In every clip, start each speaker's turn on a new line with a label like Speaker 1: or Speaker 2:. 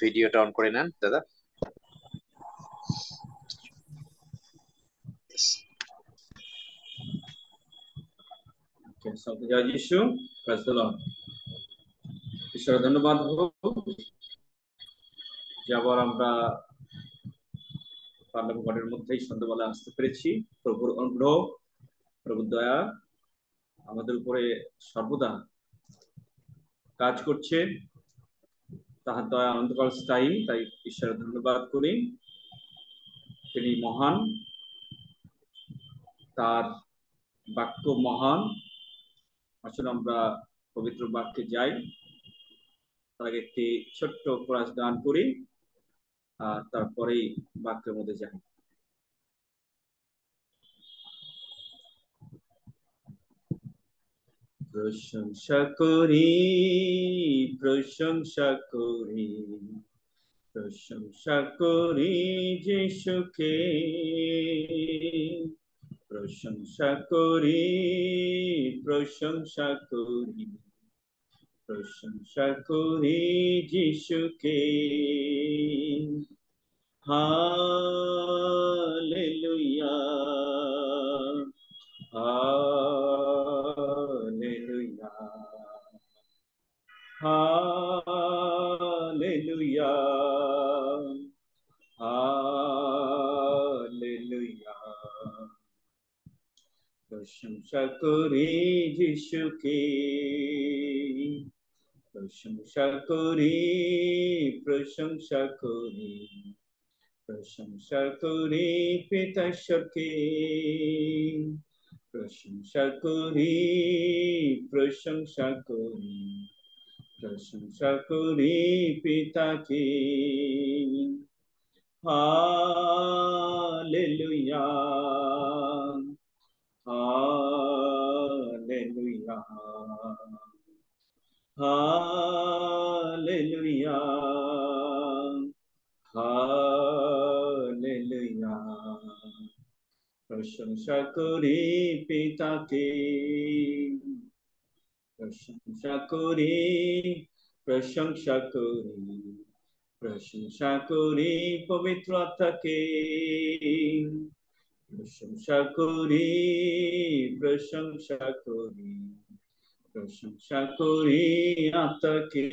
Speaker 1: ভিডিওটা অন করে নেন দাদা।
Speaker 2: জয় যিশু, প্রেজ দ্য লর্ড। ঈশ্বরের ধন্যবাদ হোক যে আবার আমরা পার্লামেন্ট ঘরের মধ্যেই সন্ধ্যাবেলা আসতে পেরেছি। প্রভুর অনুগ্রহ, প্রভুর দয়া আমাদের উপরে সর্বদা কাজ করছে, তাহার দয়া অনন্তকাল স্থায়ী। তাই ঈশ্বরের ধন্যবাদ করি। তিনি মহান, তার বাক্য মহান। আসলে আমরা পবিত্র বাক্যে যাই, তার আগে একটি ছোট্ট প্রয়াস গান করি আর তারপরেই বাক্যের মধ্যে যাই। প্রশংসা করি, প্রশংসা করি, প্রশংসা করি যিশুকে, প্রশংসা করি, প্রশংসা করি, প্রশংসা করি যিশুকে। Hallelujah, hallelujah, hallelujah, hallelujah. প্রশংসা করি যিশুকে, প্রশংসা করি, প্রশংসা করি, প্রশংসা করি পিতাশ্বরকে, প্রশংসা করি, প্রশংসা করি, প্রশংসা করি পিতাকে। Hallelujah, hallelujah, hallelujah, hallelujah. প্রশংসা করি পিতাকে, প্রশংসা করি, প্রশংসা করি, প্রশংসা করি পবিত্র আত্মাকে, প্রশংসা করি, প্রশংসা করি, প্রশংসা করি আত্মাকে।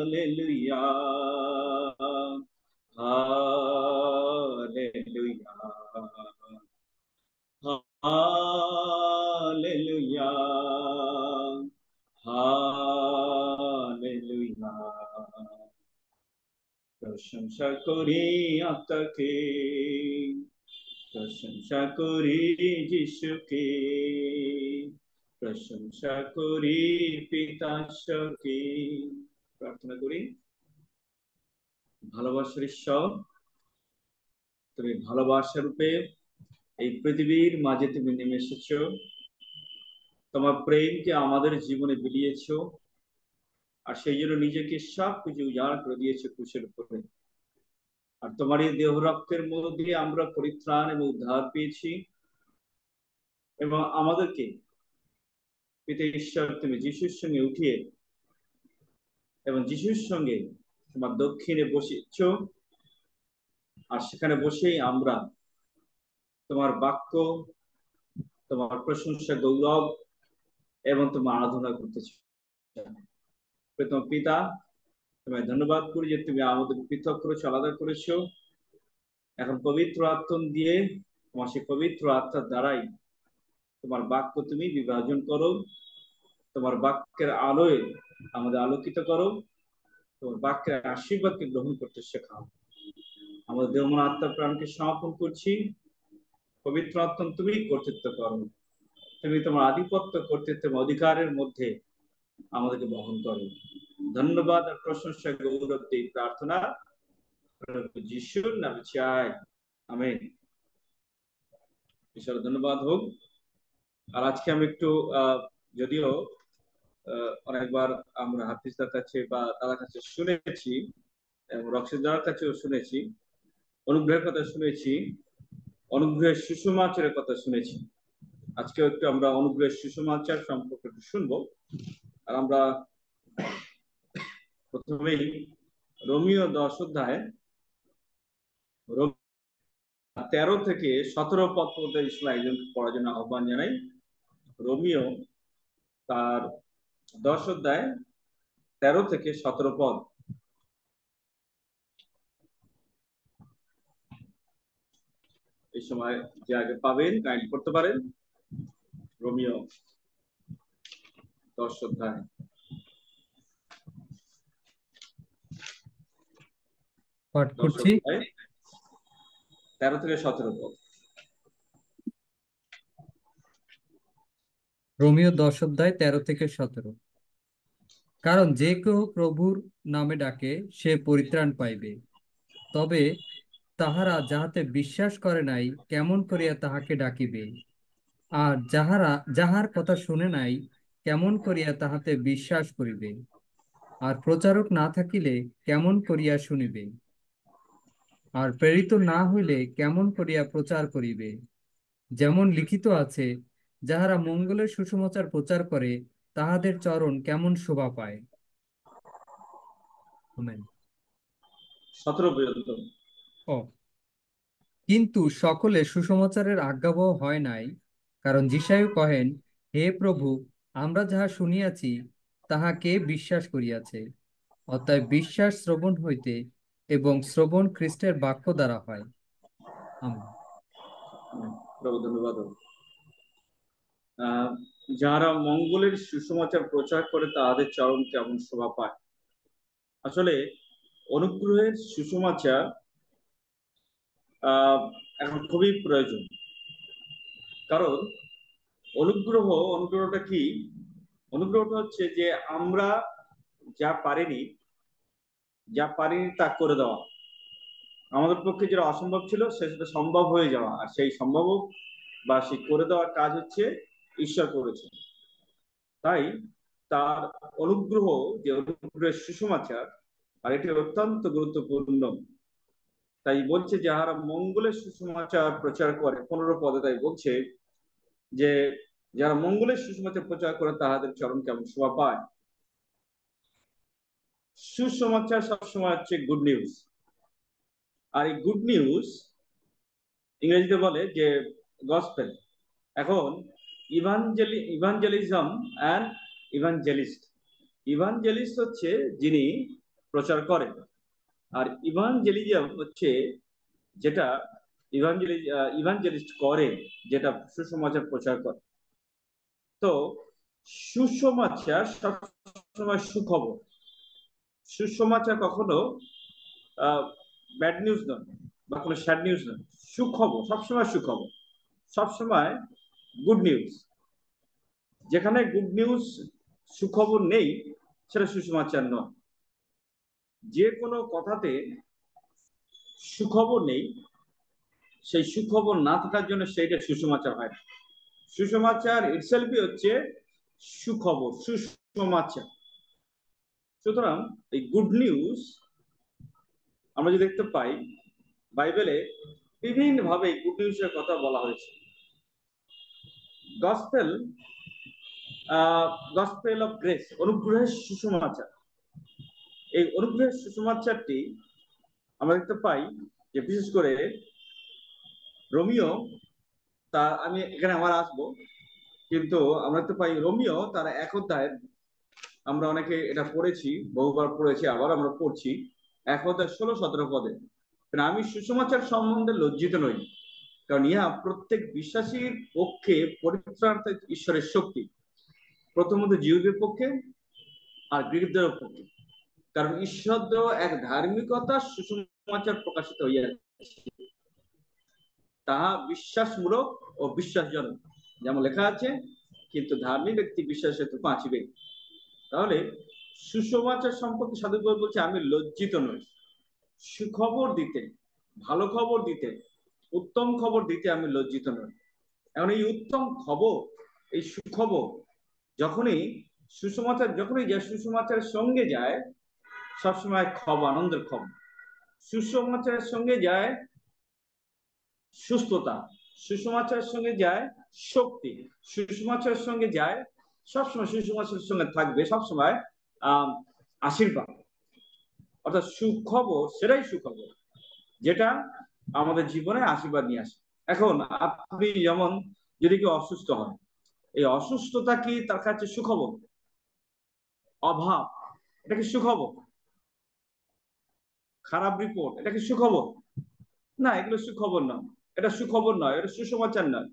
Speaker 2: Hallelujah, hallelujah, hallelujah, hallelujah. প্রশংসা করি আত্মাকে, প্রশংসা করি যিশুকে, প্রশংসা করি পিতাশ্বরকে। প্রার্থনা করি। ভালোবাসার ঈশ্বর, তুমি ভালোবাসা রূপে এই পৃথিবীর মাঝে তুমি নেমে এসেছো, তোমার প্রেমকে আমাদের জীবনে বিলিয়েছো, আর সেই জন্য নিজেকে সব কিছু উজাড় করে দিয়েছো ক্রুশের উপরে। আর তোমার এই দেহ রক্তের মধ্য দিয়ে আমরা পরিত্রাণ এবং উদ্ধার পেয়েছি, এবং আমাদেরকে পিতা ঈশ্বর তুমি যিশুর সঙ্গে উঠিয়ে এবং যিশুর সঙ্গে তোমার দক্ষিণে বসেছ, আর সেখানে বসেই আমরা তোমার বাক্য, তোমার প্রশংসা, গৌরব এবং তোমার আরাধনা করতেছ। তোমার পিতা, তোমায় ধন্যবাদ করি যে তুমি আমাদের পৃথক করেছো, আলাদা করেছো। এখন পবিত্র আত্মা দিয়ে তোমার সেই পবিত্র আত্মার দ্বারাই তোমার বাক্য তুমি বিভাজন করো, তোমার বাক্যের আলোয় আমাদের আলোকিত করো, তোমার বাক্যের আশীর্বাদকে গ্রহণ করতে শেখাও। আমাদের দেহ মন আত্মা প্রাণকে সমর্পণ করছি। পবিত্র আত্মা তুমি কর্তৃত্ব করো, তুমি তোমার আধিপত্য কর্তৃত্ব অধিকারের মধ্যে আমাদেরকে বহন করো। ধন্যবাদ আর প্রশংসা গৌরব দিয়ে প্রার্থনা যিশুর নামে চাই, আমেন। ঈশ্বর ধন্যবাদ হোক। আর আজকে আমি একটু যদিও অনেকবার আমরা হাফিজদার কাছে বা তার কাছে শুনেছি এবং রক্সিদার কাছেও শুনেছি, অনুগ্রহের কথা শুনেছি, অনুগ্রহের সুষমাচারের কথা শুনেছি। আজকে একটু আমরা অনুগ্রহের সুষমাচার সম্পর্কে একটু শুনবো। আর আমরা প্রথমেই রোমিও 10 অধ্যায় 13 থেকে 17 পদ পর্যন্ত ইসলাম একজনকে পড়ার জন্য আহ্বান জানাই। রোমিও তার 10 অধ্যায় 13 থেকে 17 পদ। এই সময় যে আগে পাবেন কাইন্ড করতে পারেন। রোমিও 10 অধ্যায়
Speaker 1: পাঠ করছি।
Speaker 2: 13 থেকে 17 পদ।
Speaker 1: রোমিও 10 অধ্যায় 13 থেকে 17। কারণ যে কেউ প্রভুর নামে ডাকে সে পরিত্রাণ পাইবে, তবে তাহারা যাহাতে বিশ্বাস করে নাই কেমন করিয়া তাহাকে ডাকিবে? আর যাহার কথা শুনে নাই কেমন করিয়া তাহাতে বিশ্বাস করিবে? আর প্রচারক না থাকিলে কেমন করিয়া শুনিবে? আর প্রেরিত না হইলে কেমন করিয়া প্রচার করিবে? যেমন লিখিত আছে, যাহারা মঙ্গলের সুসমাচার প্রচার করে তাহাদের চরণ কেমন শোভা পায়। আমেন।
Speaker 2: 17 পর্যন্ত।
Speaker 1: ও, কিন্তু সকলে সুসমাচারের আজ্ঞাবহ হয় নাই। কারণ যিশায় কহেন, হে প্রভু, আমরা যাহা শুনিয়াছি তাহা কে বিশ্বাস করিয়াছে? অতএব বিশ্বাস শ্রবণ হইতে, এবং শ্রবণ খ্রিস্টের বাক্য দ্বারা হয়। আমেন।
Speaker 2: প্রভু ধন্যবাদ। যারা মঙ্গলের সুসমাচার প্রচার করে তাদের চরণ কেমন শোভা পায়। আসলে অনুগ্রহের সুসমাচার এখন খুবই প্রয়োজন। কারণ অনুগ্রহটা কি? অনুগ্রহটা হচ্ছে যে আমরা যা পারিনি তা করে দেওয়া। আমাদের পক্ষে যেটা অসম্ভব ছিল সেটা সম্ভব হয়ে যাওয়া, আর সেই সম্ভব বা সেই করে দেওয়ার কাজ হচ্ছে ঈশ্বর করেছে। তাই তার অনুগ্রহ, যে অনুগ্রহের সুসমাচার, আর এটি অত্যন্ত গুরুত্বপূর্ণ। তাই বলছে যাহারা মঙ্গলের সুসমাচার প্রচার করে, 15 পদে তাই বলছে যে যারা মঙ্গলের সুসমাচার প্রচার করে তাহাদের চরণ কেমন শোভা পায়। সুসমাচার সবসময় হচ্ছে গুড নিউজ। আর এই গুড নিউজ ইংরেজিতে বলে যে গসপেল। এখন ইভাঞ্জেলিজম অ্যান্ড ইভাঞ্জেলিস্ট। ইভাঞ্জেলিস্ট হচ্ছে যিনি প্রচার করেন, আর ইভাঞ্জেলিজম হচ্ছে যেটা ইভাঞ্জেলিস্ট করে, যেটা সুসমাচার প্রচার করে। তো সুসমাচার সবসময় সুখবর। সুসমাচার কখনো ব্যাড নিউজ নয় বা কোনো স্যাড নিউজ নয়। সুখবর সবসময় সুখবর, সবসময় গুড নিউজ। যেখানে গুড নিউজ, সুখবর নেই, সেটা সুসমাচার নয়। যে কোনো কথাতে সুখবর নেই, সেই সুখবর না থাকার জন্য সেইটা সুসমাচার হয় না। সুসমাচার ইটসেলফই হচ্ছে সুখবর, সুসমাচার। সুতরাং এই গুড নিউজ আমরা যদি দেখতে পাই, বাইবেলে বিভিন্ন ভাবে গুড নিউজের কথা বলা হয়েছে। গসপেল গসপেল অফ গ্রেস, অনুগ্রহের সুসমাচার। এই অনুগ্রহের সুসমাচারটি আমরা দেখতে পাই যে বিশেষ করে রোমিও, তা আমি এখানে আমার আসবো, কিন্তু আমরা দেখতে পাই রোমিও তার 1 অধ্যায়, আমরা অনেকে এটা পড়েছি, বহুবার পড়েছি, আবার আমরা পড়ছি। 1 অধ্যায় 16-17 পদে, আমি সুসমাচার সম্বন্ধে লজ্জিত নই, কারণ ইহা প্রত্যেক বিশ্বাসীর পক্ষে পরিত্রাণার্থে ঈশ্বরের শক্তি, প্রথমত জিহুদের পক্ষে আর গ্রীকদের পক্ষে। কারণ ঈশ্বর এক ধার্মিকতা সুসমাচার প্রকাশিত হইয়াছে, তাহা বিশ্বাসমূলক ও বিশ্বাসজনক, যেমন লেখা আছে, কিন্তু ধার্মিক ব্যক্তি বিশ্বাস হেতু বাঁচিবে। তাহলে সুসমাচার সম্পর্কে সাধু পাউল বলছে আমি লজ্জিত নই। সুখবর দিতে, ভালো খবর দিতে, উত্তম খবর দিতে আমি লজ্জিত নই। এখন এই উত্তম খবর, এই সুখবর যখনই যখনই যায়, সুসমাচারের সঙ্গে যায় সবসময় খবর, আনন্দের খবর। সুসমাচারের সঙ্গে যায় সুস্থতা, সুসমাচারের সঙ্গে যায় শক্তি, সুসমাচারের সঙ্গে যায় সবসময়, সুসমাচারের সঙ্গে থাকবে সবসময় আহ আশীর্বাদ, অর্থাৎ সুখবর, সেটাই সুখবর যেটা আমাদের জীবনে আশীর্বাদ নিয়ে আসে। এখন আপনি যেমন, যদি কেউ অসুস্থ হয়, এই অসুস্থতা কি তার কাছে সুখবর? অভাব, এটা কি সুখবর? খারাপ রিপোর্ট, এটা কি সুখবর? না, এগুলো সুখবর নয়। এটা সুখবর নয়, এটা সুসমাচার নয়।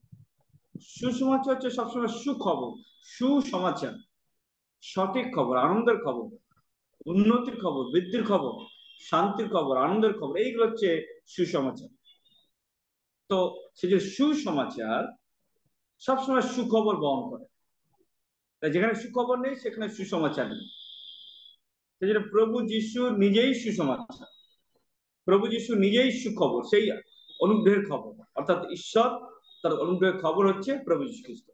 Speaker 2: সুসমাচার হচ্ছে সবসময় সুখবর, সুসমাচার, সঠিক খবর, আনন্দের খবর, উন্নতির খবর, বৃদ্ধির খবর, শান্তির খবর, আনন্দের খবর, এইগুলো হচ্ছে সুসমাচার। তো সে যে সুসমাচার সবসময় সুখবর বহন করে, তাই যেখানে সুখবর নেই সেখানে সুসমাচার নেই। সেই জন্য প্রভু যিশু নিজেই সুসমাচার, প্রভু যিশু নিজেই সুখবর, সেই অনুগ্রহের খবর, অর্থাৎ ঈশ্বর তার অনুগ্রহের খবর হচ্ছে প্রভু যীশু খ্রিস্ট।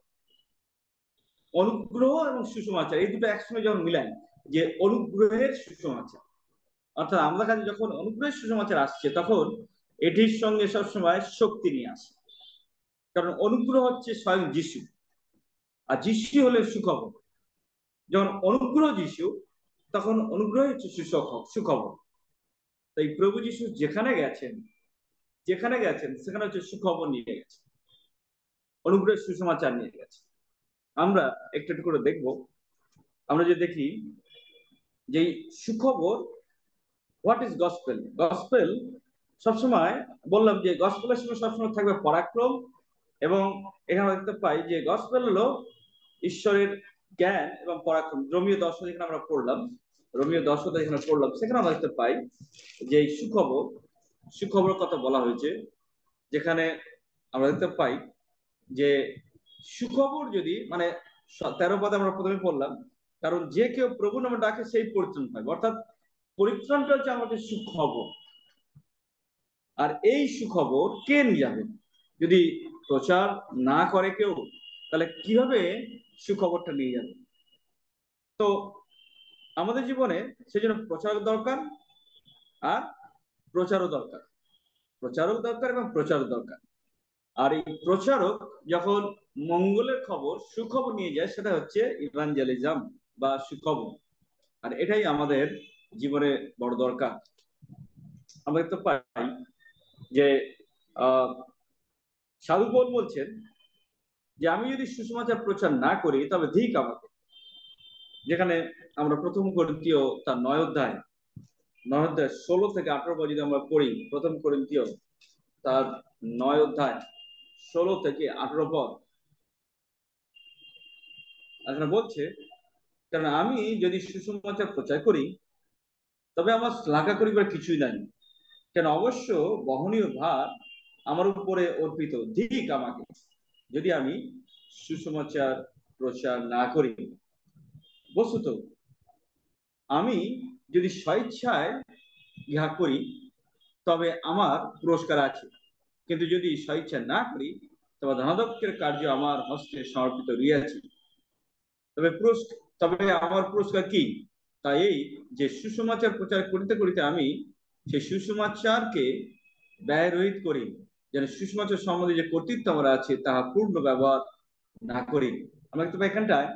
Speaker 2: অনুগ্রহ এবং সুসমাচার এই দুটো একসঙ্গে যখন মিলাই, যে অনুগ্রহের সুসমাচার, অর্থাৎ আমাদের কাছে যখন অনুগ্রহের সুসমাচার আসছে তখন এটির সঙ্গে সবসময় শক্তি নিয়ে আসে। কারণ অনুগ্রহ হচ্ছে স্বয়ং যিশু, আর যিশু হলে সুখবর। যখন অনুগ্রহ যিশু, তখন অনুগ্রহ হচ্ছে সুখবর। তাই প্রভু যিশু যেখানে গেছেন, যেখানে গেছেন সেখানে হচ্ছে সুখবর নিয়ে গেছে, অনুগ্রহের সুসমাচার নিয়ে গেছে। আমরা একটু একটু করে দেখবো। আমরা যে দেখি যে সুখবর, হোয়াট ইজ গসপেল? গসপেল সবসময়, বললাম যে গসপেলের সঙ্গে সবসময় থাকবে পরাক্রম। এবং এখানে দেখতে পাই যে গসপেল হলো ঈশ্বরের জ্ঞান এবং পরাক্রম। রোমীয় 10 যেখানে আমরা পড়লাম, রোমীয় 10 যেখানে পড়লাম, সেখানে আমরা দেখতে পাই যে এই সুখবর, সুখবরের কথা বলা হয়েছে, যেখানে আমরা দেখতে পাই যে সুখবর যদি মানে 13 পদে আমরা প্রথমে পড়লাম, কারণ যে কেউ প্রভু নামে ডাকে সেই পরিত্রাণ পাবে, অর্থাৎ পরিত্রাণটা হচ্ছে আমাদের সুখবর। আর এই সুখবর কে নিয়ে যাবে? যদি প্রচার না করে কেউ, তাহলে কিভাবে সুখবরটা নিয়ে যাবে? তো আমাদের জীবনে সেজন্য প্রচারক দরকার, আর প্রচারও দরকার, প্রচারক দরকার এবং প্রচারক দরকার। আর এই প্রচারক যখন মঙ্গলের খবর, সুখবর নিয়ে যায়, সেটা হচ্ছে ইভাঞ্জেলিজম বা সুখবর। আর এটাই আমাদের জীবনে বড় দরকার। আমরা দেখতে পাই যে আহ সাধু পৌল বলছেন যে আমি যদি সুসমাচার প্রচার না করি তবে ধিক আমাকে। যেখানে আমরা প্রথম করিন্থীয় তার 9 অধ্যায় 16 থেকে 18 পর্যন্ত যদি আমরা পড়ি, প্রথম করিন্থীয় তার 9 অধ্যায় 16 থেকে 18 পদ, এখানে বলছে, কারণ আমি যদি সুসমাচার প্রচার করি তবে আমার শ্লাঘা করিবার কিছুই নাই, কেন অবশ্য বহনীয় ভার আমার উপরে অর্পিত, ধিক আমাকে যদি আমি সুসমাচার প্রচার না করি। বস্তুত আমি যদি স্বেচ্ছায় ইহা করি তবে আমার পুরস্কার আছে, কিন্তু যদি স্বেচ্ছা না করি তবে ধনাধ্যক্ষের কার্য আমার হস্তে সমর্পিত রইয়াছে। তবে আমার পুরস্কার কি? তাই এই যে সুসমাচার প্রচার করিতে করিতে আমি সেই সুসমাচারকে ব্যয় রহিত করি, যেন সুসমাচার সম্বন্ধে যে কর্তৃত্ব আমার আছে তাহা পূর্ণ ব্যবহার না করি। আমরা কিন্তু এখানটায়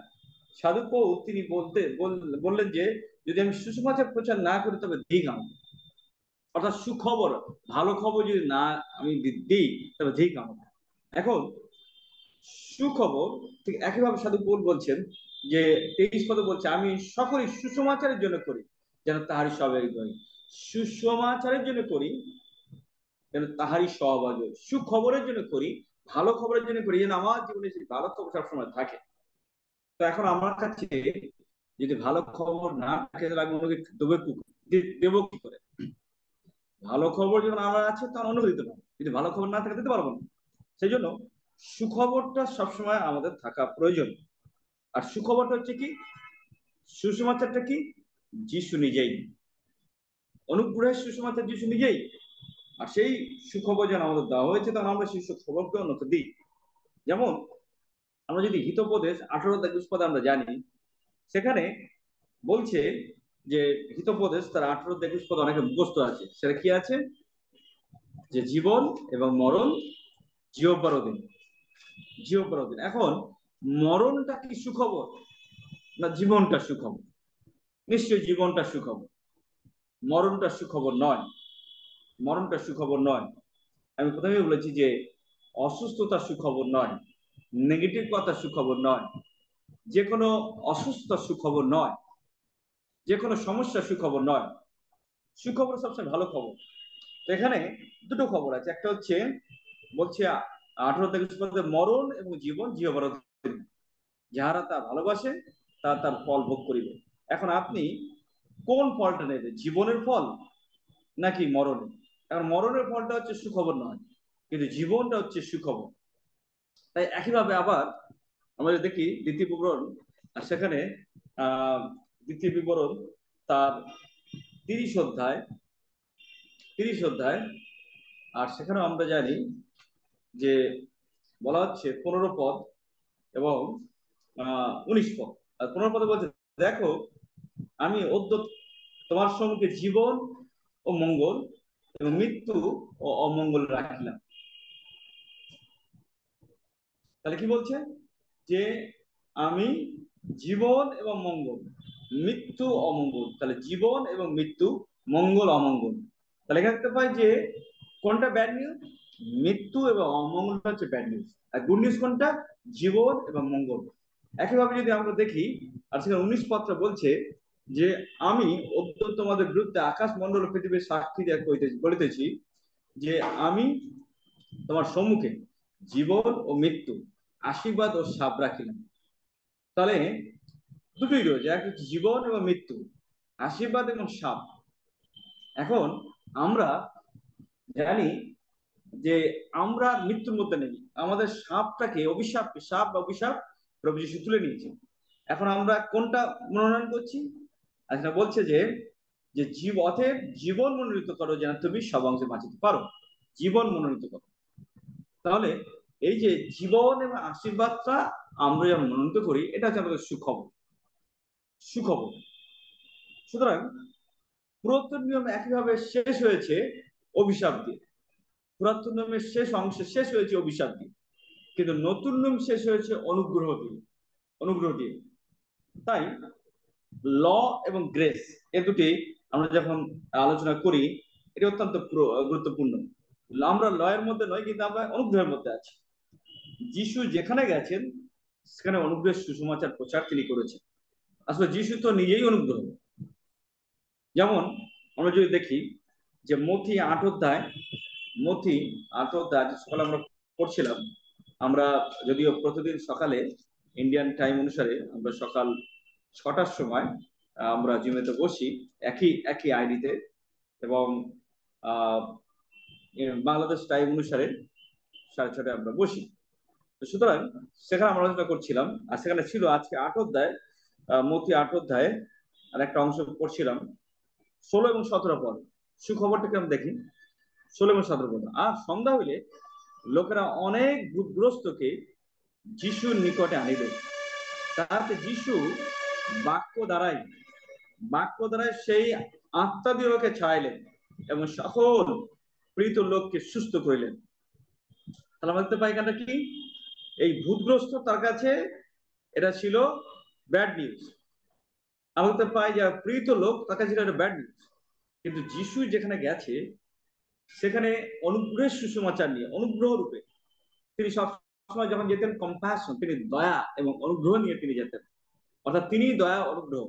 Speaker 2: সাধু পৌল তিনি বললেন যে যদি আমি সুসমাচার প্রচার না করি তবে ধিক আমার, অর্থাৎ সুখবর, ভালো খবর যদি না আমি দিই তবে ধিক আমার। এখন সুখবর ঠিক একইভাবে সাধু পৌল বলছেন যে 23 পদে বলছে, আমি সকলই সুসমাচারের জন্য করি যেন তাহারই সহভাগী হই। সুসমাচারের জন্য করি যেন তাহারই সহভাগী হই। সুখবরের জন্য করি, ভালো খবরের জন্য করি, যেন আমার জীবনে সেই ভালো খবর সবসময় থাকে। তো এখন আমার কাছে যদি ভালো খবর না থাকে তাহলে আমি অন্যকে দেবো কি করে? ভালো খবর যখন আমার আছে তখন অন্যকে দিতে পারবো, যদি ভালো খবর না থাকে দিতে পারবো না। সেই জন্য সুখবরটা সবসময় আমাদের থাকা প্রয়োজন। আর সুখবরটা হচ্ছে কি? সুসমাচারটা কি? যিশু নিজেই, অনুগ্রহের সুসমাচার যিশু নিজেই। আর সেই সুখবর যেন আমাদের দেওয়া হয়েছে, তখন আমরা সেই সুখবরকে অন্যকে দিই। যেমন আমরা যদি হিতোপদেশ 18 পদে আমরা জানি, সেখানে বলছে যে হিতোপদেশ তার 18 পদে অনেকে মুখস্থ আছে। সেটা কি আছে? যে জীবন এবং মরণ জিহ্বার অধীন, জিহ্বার অধীন। এখন মরণটা কি সুখবর না জীবনটা সুখবর? নিশ্চয়ই জীবনটা সুখবর, মরণটা সুখবর নয়। মরণটা সুখবর নয়। আমি প্রথমেই বলেছি যে অসুস্থতা সুখবর নয়, নেগেটিভ কথা সুখবর নয়, যে কোনো অসুস্থতা সুখবর নয়, যে কোনো সমস্যা সুখবর নয়। সুখবর সবচেয়ে ভালো খবর। তো এখানে দুটো খবর আছে। একটা হচ্ছে বলছে 18 থেকে মরণ এবং জীবন জিহ্বার অধীন, যাহারা তা ভালোবাসে তা তার ফল ভোগ করিবে। এখন আপনি কোন ফলটা নেবে, জীবনের ফল নাকি মরণের? এখন মরণের ফলটা হচ্ছে সুখবর নয়, কিন্তু জীবনটা হচ্ছে সুখবর। তাই একইভাবে আবার আমরা দেখি দ্বিতীয় বিবরণ, আর সেখানে আহ দ্বিতীয় বিবরণ তার 30 অধ্যায়, 30 অধ্যায়, আর সেখানেও আমরা জানি যে বলা হচ্ছে 15 পদ এবং 19 পদ। আর 15 পদে বলছে, দেখো আমি অদ্য তোমার সম্মুখে জীবন ও মঙ্গল এবং মৃত্যু ও অমঙ্গল রাখিলাম। তাহলে কি বলছে? যে আমি জীবন এবং মঙ্গল, মৃত্যু অমঙ্গল। তাহলে জীবন এবং মৃত্যু, মঙ্গল অমঙ্গল। তাহলে এখানে দেখতে পাই যে কোনটা ব্যাড নিউজ? মৃত্যু এবং অমঙ্গলটা হচ্ছে ব্যাড নিউজ। আর গুড নিউজ কোনটা? জীবন এবং মঙ্গল। একইভাবে যদি আমরা দেখি, আর সেখানে 19 পত্র বলছে যে আমি অত্যন্ত তোমাদের বিরুদ্ধে আকাশ মন্ডল পৃথিবীর সাক্ষী দিয়া বলিতেছি যে আমি তোমার সম্মুখে জীবন ও মৃত্যু, আশীর্বাদ ও শাপ রাখিলাম। তাহলে দুটোই রয়েছে, এক হচ্ছে জীবন এবং মৃত্যু, আশীর্বাদ এবং শাপ। এখন আমরা জানি যে আমরা মৃত্যুর মধ্যে নেই, আমাদের সাপটাকে অভিশাপ, সাপ বা অভিশাপ প্রভু যীশু তুলে নিয়েছে। এখন আমরা কোনটা মনোনয়ন করছি? আচ্ছা, বলছে যে যে অতএব জীবন মনোনীত করো যেন তুমি সব অংশে বাঁচিতে পারো। জীবন মনোনীত করো। তাহলে এই যে জীবন এবং আশীর্বাদটা আমরা যখন মনোনীত করি, এটা হচ্ছে আমাদের সুখবর, সুখবর। সুতরাং পুরাতন নিয়ম একইভাবে শেষ হয়েছে অভিশাপ দিয়ে, পুরাতন নিয়মের শেষ অংশ শেষ হয়েছে অভিশাপ দিয়ে, কিন্তু নতুন নিয়ম শেষ হয়েছে অনুগ্রহ দিয়ে, অনুগ্রহ দিয়ে। তাই ল এবং গ্রেস, এ দুটি আমরা যখন আলোচনা করি, এটা অত্যন্ত গুরুত্বপূর্ণ। আমরা লয়ের মধ্যে নয়, কিন্তু আমরা অনুগ্রহের মধ্যে আছি। যিশু যেখানে গেছেন সেখানে অনুগ্রহের সুসমাচার প্রচার তিনি করেছেন। আসলে যিশু তো নিজেই অনুগ্রহ। যেমন আমরা যদি দেখি যে মথি 8 অধ্যায়, মথি 8 অধ্যায় সকালে আমরা পড়ছিলাম। আমরা যদিও প্রতিদিন সকালে ইন্ডিয়ান টাইম অনুসারে আমরা সকাল 6টার সময় আমরা জিমেতে বসি, একই একই আইডিতে, এবং বাংলাদেশ টাইম অনুসারে 6:30টায় আমরা বসি। সুতরাং সেখানে আমরা আলোচনা করছিলাম, আর সেখানে ছিল আজকে 8 অধ্যায়, মথি 8 অধ্যায়ে আর একটা অংশ পড়ছিলাম, 16 এবং 17 পদ। সুখবরটাকে আমরা দেখি, 16 এবং 17 পদ। আর সন্ধ্যা হইলে লোকেরা অনেক ভূতগ্রস্তকে যিশুর নিকটে আনিল, তাহাতে যিশু বাক্য দ্বারাই বাক্য দ্বারাই সেই আত্মাদিওকে ছাড়াইলেন এবং সকল প্রীত লোককে সুস্থ করিলেন। তাহলে আমরা দেখতে পাই এখানটা কি? এই ভূতগ্রস্ত তার কাছে এটা ছিল ব্যাড নিউজ। আমরা দেখতে পাই যে প্রীত লোক তার কাছে ছিল এটা ব্যাড নিউজ। কিন্তু যিশু যেখানে গেছে সেখানে অনুগ্রহের সুসমাচার নিয়ে, অনুগ্রহ রূপে তিনি সবসময় যখন যেতেন, কম্প্যাশন, তিনি দয়া এবং অনুগ্রহ নিয়ে তিনি যেতেন। অর্থাৎ তিনি দয়া অনুগ্রহ।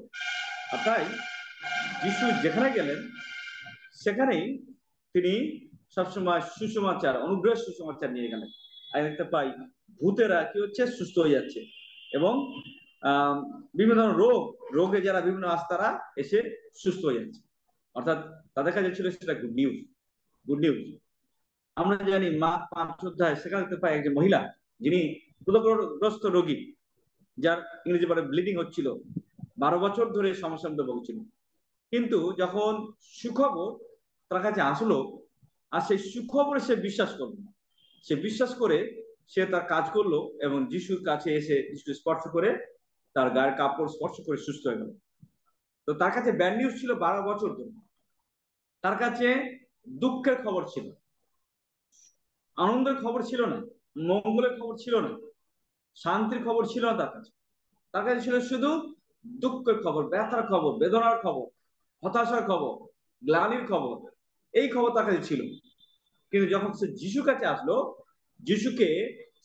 Speaker 2: আর তাই যিশু যেখানে গেলেন সেখানেই তিনি সবসময় সুসমাচার, অনুগ্রহের সুসমাচার নিয়ে গেলেন। আর দেখতে পাই ভূতেরা কি হচ্ছে? সুস্থ হয়ে যাচ্ছে, এবং বিভিন্ন ধরনের রোগে যারা বিভিন্ন আস্তারা এসে সুস্থ হয়ে যাচ্ছে। অর্থাৎ তাদের কাছে ছিল সেটা গুড নিউজ, গুড নিউজ। আমরা জানি মার্ক 5 অধ্যায়, সেখানে দেখতে পাই একজন মহিলা যিনি হৃদয়গ্রস্ত রোগী, যার ইংরেজি বলে ব্লিডিং হচ্ছিল, 12 বছর ধরে সমস্যার মধ্যে ভুগছিল। কিন্তু যখন সুখবর তার কাছে আসলো, আর সেই সুখবরে সে বিশ্বাস করলো, সে বিশ্বাস করে সে তার কাজ করলো এবং যিশুর কাছে এসে যিশু স্পর্শ করে তার গায়ের কাপড় স্পর্শ করে সুস্থ হয়ে গেল। তো তার কাছে ব্যাড নিউজ ছিল 12 বছর ধরে। তার কাছে দুঃখের খবর ছিল, আনন্দের খবর ছিল না, মঙ্গলের খবর ছিল না, শান্তির খবর ছিল না। তার কাছে ছিল শুধু দুঃখের খবর, ব্যথার খবর, বেদনার খবর, হতাশার খবর, গ্লানির খবর, এই খবর তার কাছে ছিল। কিন্তু যখন সে যিশুর কাছে আসলো, যিশুকে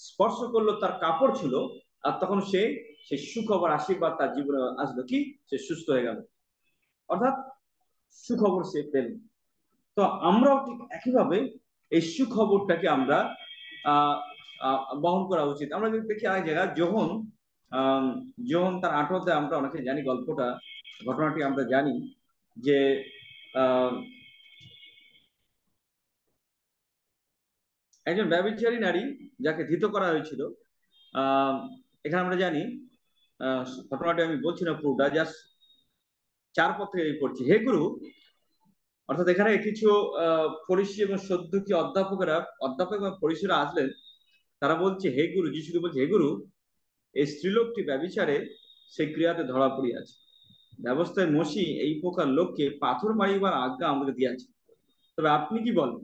Speaker 2: স্পর্শ করলো, তার কাপড় ছিল, আর তখন সে সেই সুখবর, আশীর্বাদ তার জীবনে আসলো, কি সে সুস্থ হয়ে গেল, অর্থাৎ সুখবর সে পেল। তো আমরাও ঠিক একইভাবে এই সুখবরটাকে আমরা বহন করা উচিত। আমরা যদি দেখি আরেক জায়গায় যোহন, আহ যোহন তার 8 আমরা অনেকে জানি গল্পটা, ঘটনাটি আমরা জানি যে আহ একজন ব্যভিচারী নারী যাকে ধৃত করা হয়েছিল, আহ এখানে আমরা জানি, ঘটনাটি আমি বলছি না পুরোটা, জাস্ট 4 পদ থেকে পড়ছি। হে গুরু, অর্থাৎ এখানে কিছু ফরিসি এবং সদ্দুকী অধ্যাপক এবং ফরিসিরা আসলেন। তারা বলছে, হে গুরু, যিশুকে বলছে, হে গুরু, এই স্ত্রীলোকটি ব্যভিচারে সেই ক্রিয়াতে ধরা পড়িয়াছে। ব্যবস্থায় মসি এই প্রকার লোককে পাথর মারিবার আজ্ঞা আমাকে দিয়াছে, তবে আপনি কি বলেন?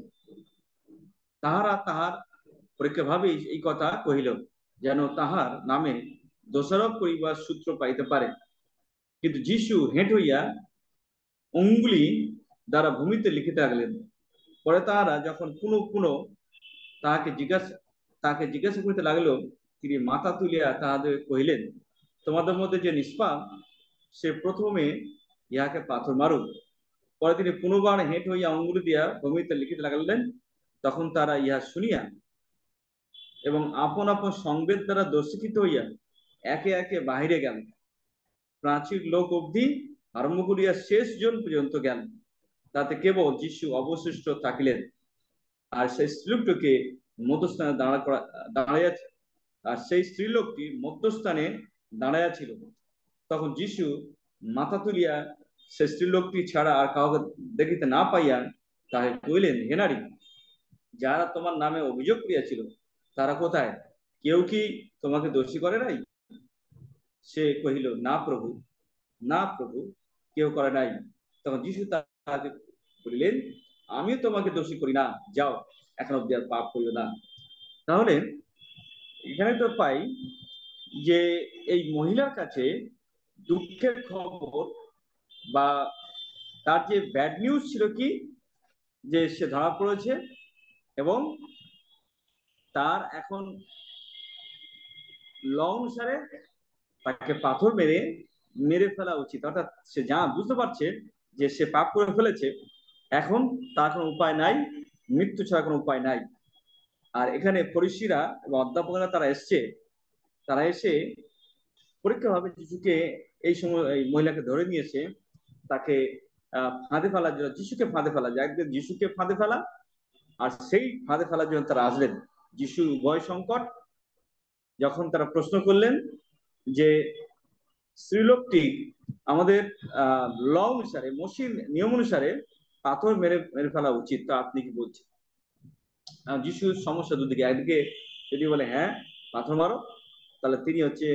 Speaker 2: তাহারা তাহার পরীক্ষা ভাবে এই কথা কহিল, যেন তাহার নামে দোষারোপ করিবার সূত্র পাইতে পারে। কিন্তু যিশু হেঁট হইয়া অঙ্গুলি দ্বারা ভূমিতে লিখিতে লাগলেন। পরে তাহারা যখন পুনঃ পুনঃ তাহাকে জিজ্ঞাসা করিতে লাগলো, তিনি মাথা তুলিয়া তাহাদের কহিলেন, তোমাদের মধ্যে যে নিষ্পাপ, সে প্রথমে ইহাকে পাথর মারুক। পরে তিনি পুনর্বার হেঁট হইয়া অঙ্গুলি দিয়া ভূমিতে লিখিতে লাগলেন। তখন তারা ইহা শুনিয়া এবং আপন আপন সংবেদ দ্বারা দর্শিত হইয়া একে একে বাহিরে গেল। প্রাচীর লোক অবধি আরম্ভ করিয়া শেষ জন পর্যন্ত গেল। তাতে কেবল যিশু অবশিষ্ট থাকিলেন, আর সেই স্ত্রীলোকটিকে মধ্যস্থানে দাঁড়াইয়াছে, আর সেই স্ত্রীলোকটি মধ্যস্থানে দাঁড়াইয়া ছিল। তখন যিশু মাথা তুলিয়া সে স্ত্রীলোকটি ছাড়া আর কাউকে দেখিতে না পাইয়া তাহাকে কহিলেন, হে নারী, যারা তোমার নামে অভিযোগ করিয়াছিল, তারা কোথায়? কেউ কি তোমাকে দোষী করে নাই? সে কহিল, না প্রভু, না প্রভু, কেউ করে নাই। তখন যিশু তাহাকে বলিলেন, আমিও তোমাকে দোষী করি না, যাও, এখন অব্দি আর পাপ করিও না। তাহলে এখানে তো পাই যে এই মহিলার কাছে দুঃখের খবর বা তার যে ব্যাড নিউজ ছিল, কি যে সে ধরা পড়েছে এবং তার এখন ল অনুসারে তাকে পাথর মেরে মেরে ফেলা উচিত। অর্থাৎ সে বুঝতে পারছে যে সে পাপ করে ফেলেছে, এখন তার কোনো উপায় নাই, মৃত্যু ছাড়া কোনো উপায় নাই। আর এখানে ফরিসিরা এবং অধ্যাপকরা তারা এসে পরীক্ষা ভাবে যিশুকে এই সময় এই মহিলাকে ধরে নিয়েছে, তাকে ফাঁদে ফেলার জন্য, যিশুকে ফাঁদে ফেলা যায়, একদিন যিশুকে ফাঁদে ফেলা, আর সেই ফাঁদে ফেলার জন্য তারা আসলেন। যিশুর উভয় সংকট, যখন তারা প্রশ্ন করলেন যে স্ত্রীলোকটি আমাদের ল অনুসারে, মসির নিয়ম অনুসারে পাথর মেরে মেরে ফেলা উচিত, তা আপনি কি বলছেন? যিশুর সমস্যা দুদিকে, একদিকে যদি বলে হ্যাঁ পাথর মারো, তাহলে তিনি হচ্ছে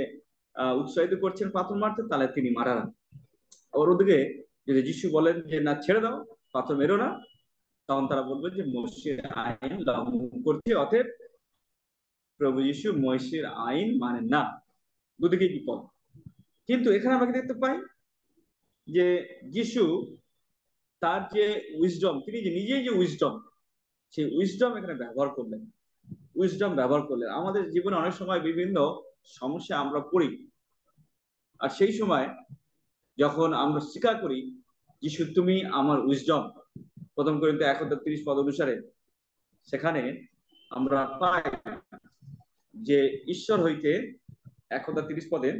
Speaker 2: উৎসাহিত করছেন পাথর মারতে, তাহলে তিনি মারান। আবার ওদিকে যদি যিশু বলেন যে না, ছেড়ে দাও, পাথর মেরো না, তখন তারা বলবেন যে মসির আইন লঙ্ঘন করছে, অতএব প্রভু যিশু মসির আইন মানেন না। দুদিকে বিপদ। কিন্তু এখানে আমাকে দেখতে পাই যে যিশু তার যে উইজডম, তিনি যে নিজেই যে উইজডম, সেই উইজডম এখানে ব্যবহার করলেন। আমাদের জীবনে অনেক সময় বিভিন্ন সমস্যা আমরা পড়ি, আর সেই সময় যখন আমরা স্বীকার করি, যিশু তুমি আমার উইজডম, 1 Corinthians 1:30 অনুসারে, সেখানে আমরা পাই যে ঈশ্বর হইতে 1:30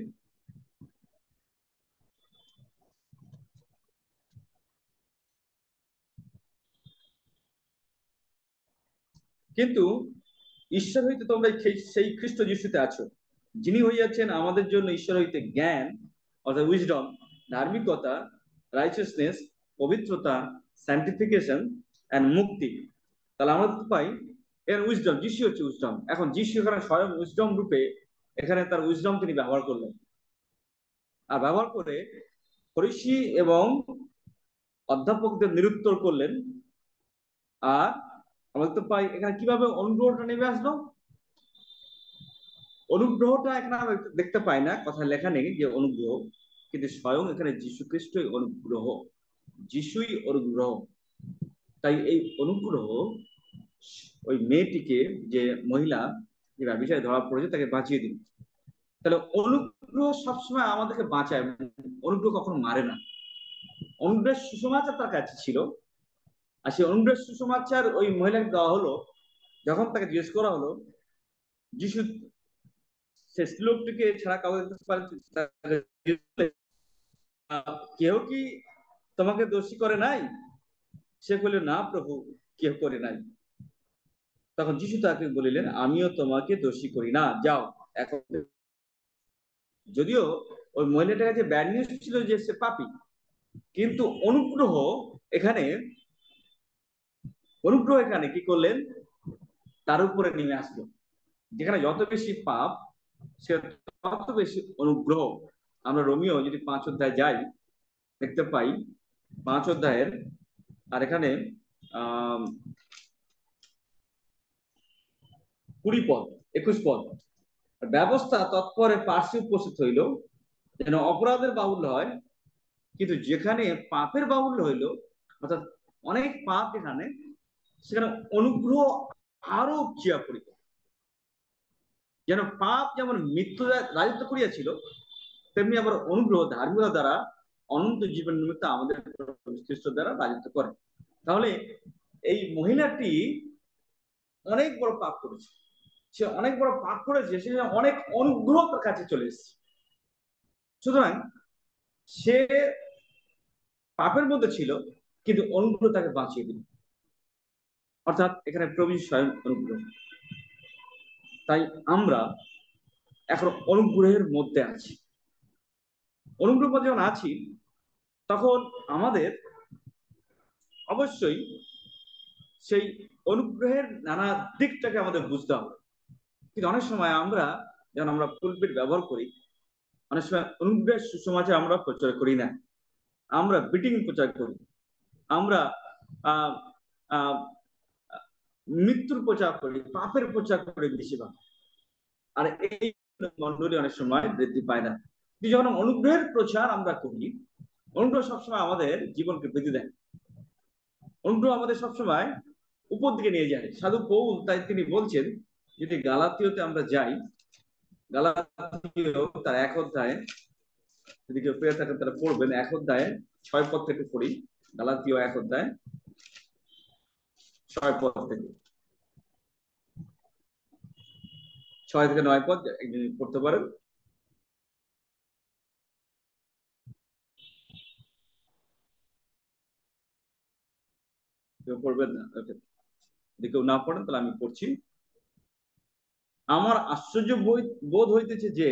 Speaker 2: কিন্তু ঈশ্বর হইতে তোমরা সেই খ্রিস্ট যিশুতে আছো, যিনি হইয়াছেন আমাদের জন্য ঈশ্বর হইতে জ্ঞান, অর্থাৎ উইজডম, ধার্মিকতা, রাইচিয়াসনেস, পবিত্রতা, স্যান্টিফিকেশন এন্ড মুক্তি। তাহলে আমরা তো পাই এর উইজডম, যিশু হচ্ছে উইজডম। এখন যিশু এখানে স্বয়ং উইজডম রূপে এখানে তার উইজডম তিনি ব্যবহার করলেন, আর ব্যবহার করে ফরিসি এবং অধ্যাপকদের নিরুত্তর করলেন। আর আমরা তো পাই এখানে কিভাবে অনুগ্রহটা নেমে আসলো। অনুগ্রহটা এখানে আমরা দেখতে পাই না, কথা লেখা নেই যে অনুগ্রহ, কিন্তু স্বয়ং এখানে যীশু খ্রিস্টই অনুগ্রহ, যিশুই অনুগ্রহ। তাই এই অনুগ্রহ ওই মেয়েটিকে, যে মহিলা যে ব্যভিচারে ধরা পড়েছে, তাকে বাঁচিয়ে দিল। তাহলে অনুগ্রহ সবসময় আমাদেরকে বাঁচায়, অনুগ্রহ কখনো মারে না। অনুগ্রহের সুসমাচার তার কাছে ছিল, আর সেই অনুগ্রহের সুসমাচার ওই মহিলাকে দেওয়া হলো। যখন তাকে জিজ্ঞেস করা হলো, যিশু সে লোকটিকে ছাড়া কাউকে দেখতে পারেন, কেউ কি তোমাকে দোষী করে নাই? সে বলল, না প্রভু, কেউ করে নাই। তখন যিশু তাকে বলিলেন, আমিও তোমাকে দোষী করি না, যাও এখন। যদিও ওই মহিলাটার কাছে ব্যাড নিউজ ছিল যে সে পাপী, কিন্তু এখানে অনুগ্রহ এখানে কি করলেন, তার উপরে নেমে আসলো। যেখানে যত বেশি পাপ, সে তত বেশি অনুগ্রহ। আমরা রোমিও যদি 5 অধ্যায় যাই, দেখতে পাই 5 অধ্যায়ের, আর এখানে 20 পদ, 21 পদ, ব্যবস্থা তৎপরে পার্শ্বে উপস্থিত হইল, যেন অপরাধের বাহুল্য হয়, কিন্তু যেখানে পাপের বাহুল্য হইল, অর্থাৎ অনেক পাপ যেখানে, সেখানে অনুগ্রহ আরো উপচিয়া পড়িল। যেন পাপ যেমন মৃত্যু রাজত্ব করিয়াছিল, তেমনি আবার অনুগ্রহ ধার্মিকতা দ্বারা অনন্ত জীবন নিমিত্ত আমাদের খ্রিস্ট দ্বারা রাজত্ব করে। তাহলে এই মহিলাটি অনেক বড় পাপ করেছে, সে অনেক বড় পাপ করেছে, সে অনেক অনুগ্রহ তার কাছে চলে এসেছে। সুতরাং সে পাপের মধ্যে ছিল, কিন্তু অনুগ্রহ তাকে বাঁচিয়ে দিল। অর্থাৎ এখানে প্রভু স্বয়ং অনুগ্রহ। তাই আমরা এখন অনুগ্রহের মধ্যে আছি। অনুগ্রহ যখন আছি, তখন আমাদের অবশ্যই সেই অনুগ্রহের নানা দিকটাকে আমাদের বুঝতে হবে। কিন্তু অনেক সময় আমরা, যখন আমরা পুলপিট ব্যবহার করি, অনেক সময় অনুগ্রহের সুসমাচার আমরা প্রচার করি না, আমরা বিটিং প্রচার করি, আমরা আহ আহ মৃত্যুর প্রচার করি, পাপের প্রচার করি বেশিরভাগ। আর এই মন্ডলী অনেক সময় বৃদ্ধি পায় না। কিন্তু যখন অনুগ্রহের প্রচার আমরা করি, অনুগ্রহ সবসময় আমাদের জীবনকে বৃদ্ধি দেয়। অনুগ্রহ আমাদের সবসময় উপর দিকে নিয়ে যায়। সাধু পৌল তাই তিনি বলছেন, যদি গালাতীয়তে আমরা যাই, গালাতীয় তার 1 অধ্যায়ে, যদি কেউ পেয়ে থাকেন তারা পড়বেন, 1 অধ্যায়ে 6 পদ থেকে পড়ি। গালাতীয় 1 অধ্যায় 6 পদ থেকে, 6 থেকে 9 পদ একজন পড়তে পারেন। কেউ পড়বেন না? যদি কেউ না পড়েন তাহলে আমি পড়ছি। আমার আশ্চর্য বোধ হইতেছে যে,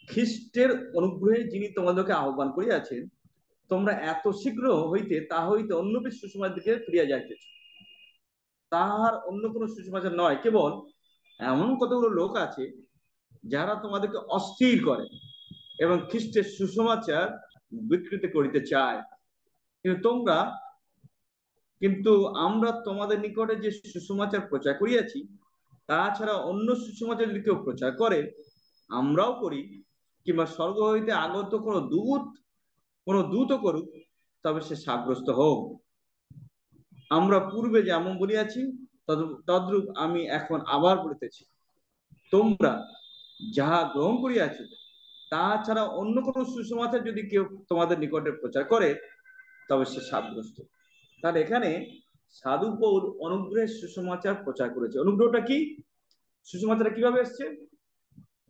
Speaker 2: খ্রিস্টের অনুগ্রহে যিনি তোমাদেরকে আহ্বান করিয়াছেন, তোমরা এত শীঘ্র হইতে তা হইতে অন্য কিছু সুসমাচার দিকে ফিরিয়া যাইতেছ। তাহার অন্য কোনো সুসমাচার নয়, কেবল এমন কতগুলো লোক আছে যারা তোমাদেরকে অস্থির করে এবং খ্রিস্টের সুসমাচার বিকৃত করিতে চায়। কিন্তু আমরা তোমাদের নিকটে যে সুসমাচার প্রচার করিয়াছি, তাছাড়া অন্য সুসমাচার যদি কেউ প্রচার করে, আমরাও করি, কিংবা স্বর্গ হইতে আগত কোনো দূতও করুক, তবে সে শাপগ্রস্ত হোক। আমরা পূর্বে যেমন বলিয়াছি, তদ্রূপ আমি এখন আবার বলিতেছি, তোমরা যাহা গ্রহণ করিয়াছ, তাছাড়া অন্য কোন সুসমাচার যদি কেউ তোমাদের নিকটে প্রচার করে, তবে সে শাপগ্রস্ত। তাহলে এখানে সাধু পৌল অনুগ্রহের সুসমাচার প্রচার করেছে। অনুগ্রহটা কি? সুসমাচারটা কিভাবে এসছে?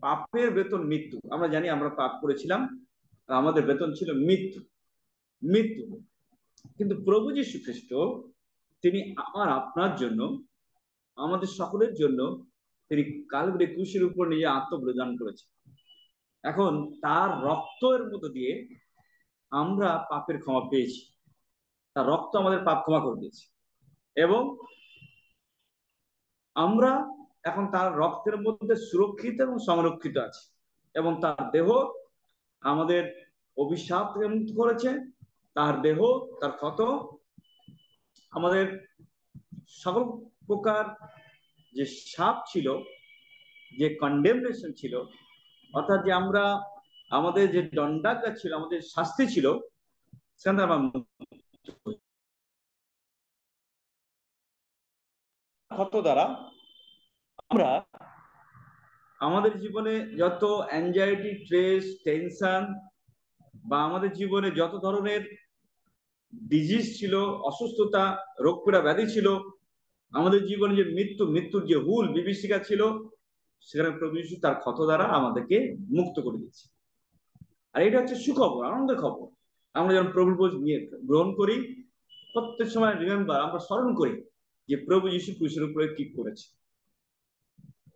Speaker 2: পাপের বেতন মৃত্যু। আমরা জানি আমরা পাপ করেছিলাম, আমাদের বেতন ছিল মৃত্যু, মৃত্যু। কিন্তু প্রভু যীশু খ্রিস্ট, তিনি আপনার জন্য, আমাদের সকলের জন্য, তিনি কালবরি ক্রুশের উপর নিজে আত্মবলিদান করেছেন। এখন তার রক্তের মধ্য দিয়ে আমরা পাপের ক্ষমা পেয়েছি। তার রক্ত আমাদের পাপ ক্ষমা করে দিয়েছে, এবং আমরা এখন তার রক্তের মধ্যে সুরক্ষিত এবং সংরক্ষিত আছি। এবং তার দেহ আমাদের অভিশাপ থেকে মুক্ত করেছে। তার দেহ, তার ক্ষত আমাদের সকল প্রকার যে শাপ ছিল, যে কন্ডেমনেশন ছিল, অর্থাৎ যে আমরা আমাদের যে দণ্ডাজ্ঞা ছিল, আমাদের শাস্তি ছিল, সেখান থেকে আমরা ক্ষত দ্বারা আমরা আমাদের জীবনে যত অ্যাংজাইটি, স্ট্রেস, টেনশন বা আমাদের জীবনে যত ধরনের ডিজিজ ছিল, অসুস্থতা, রোগ পীড়া, ব্যাধি ছিল, আমাদের জীবনে যে মৃত্যুর যে হুল বিভীষিকা ছিল, সেখানে প্রভু যীশু তার ক্ষত দ্বারা আমাদেরকে মুক্ত করে দিচ্ছে। আর এটা হচ্ছে সুখবর, আনন্দের খবর। আমরা যখন প্রভুর বোঝ নিয়ে গ্রহণ করি, প্রত্যেক সময় রিমেম্বার, আমরা স্মরণ করি যে প্রভু যীশু ক্রুশের উপরে কি করেছে।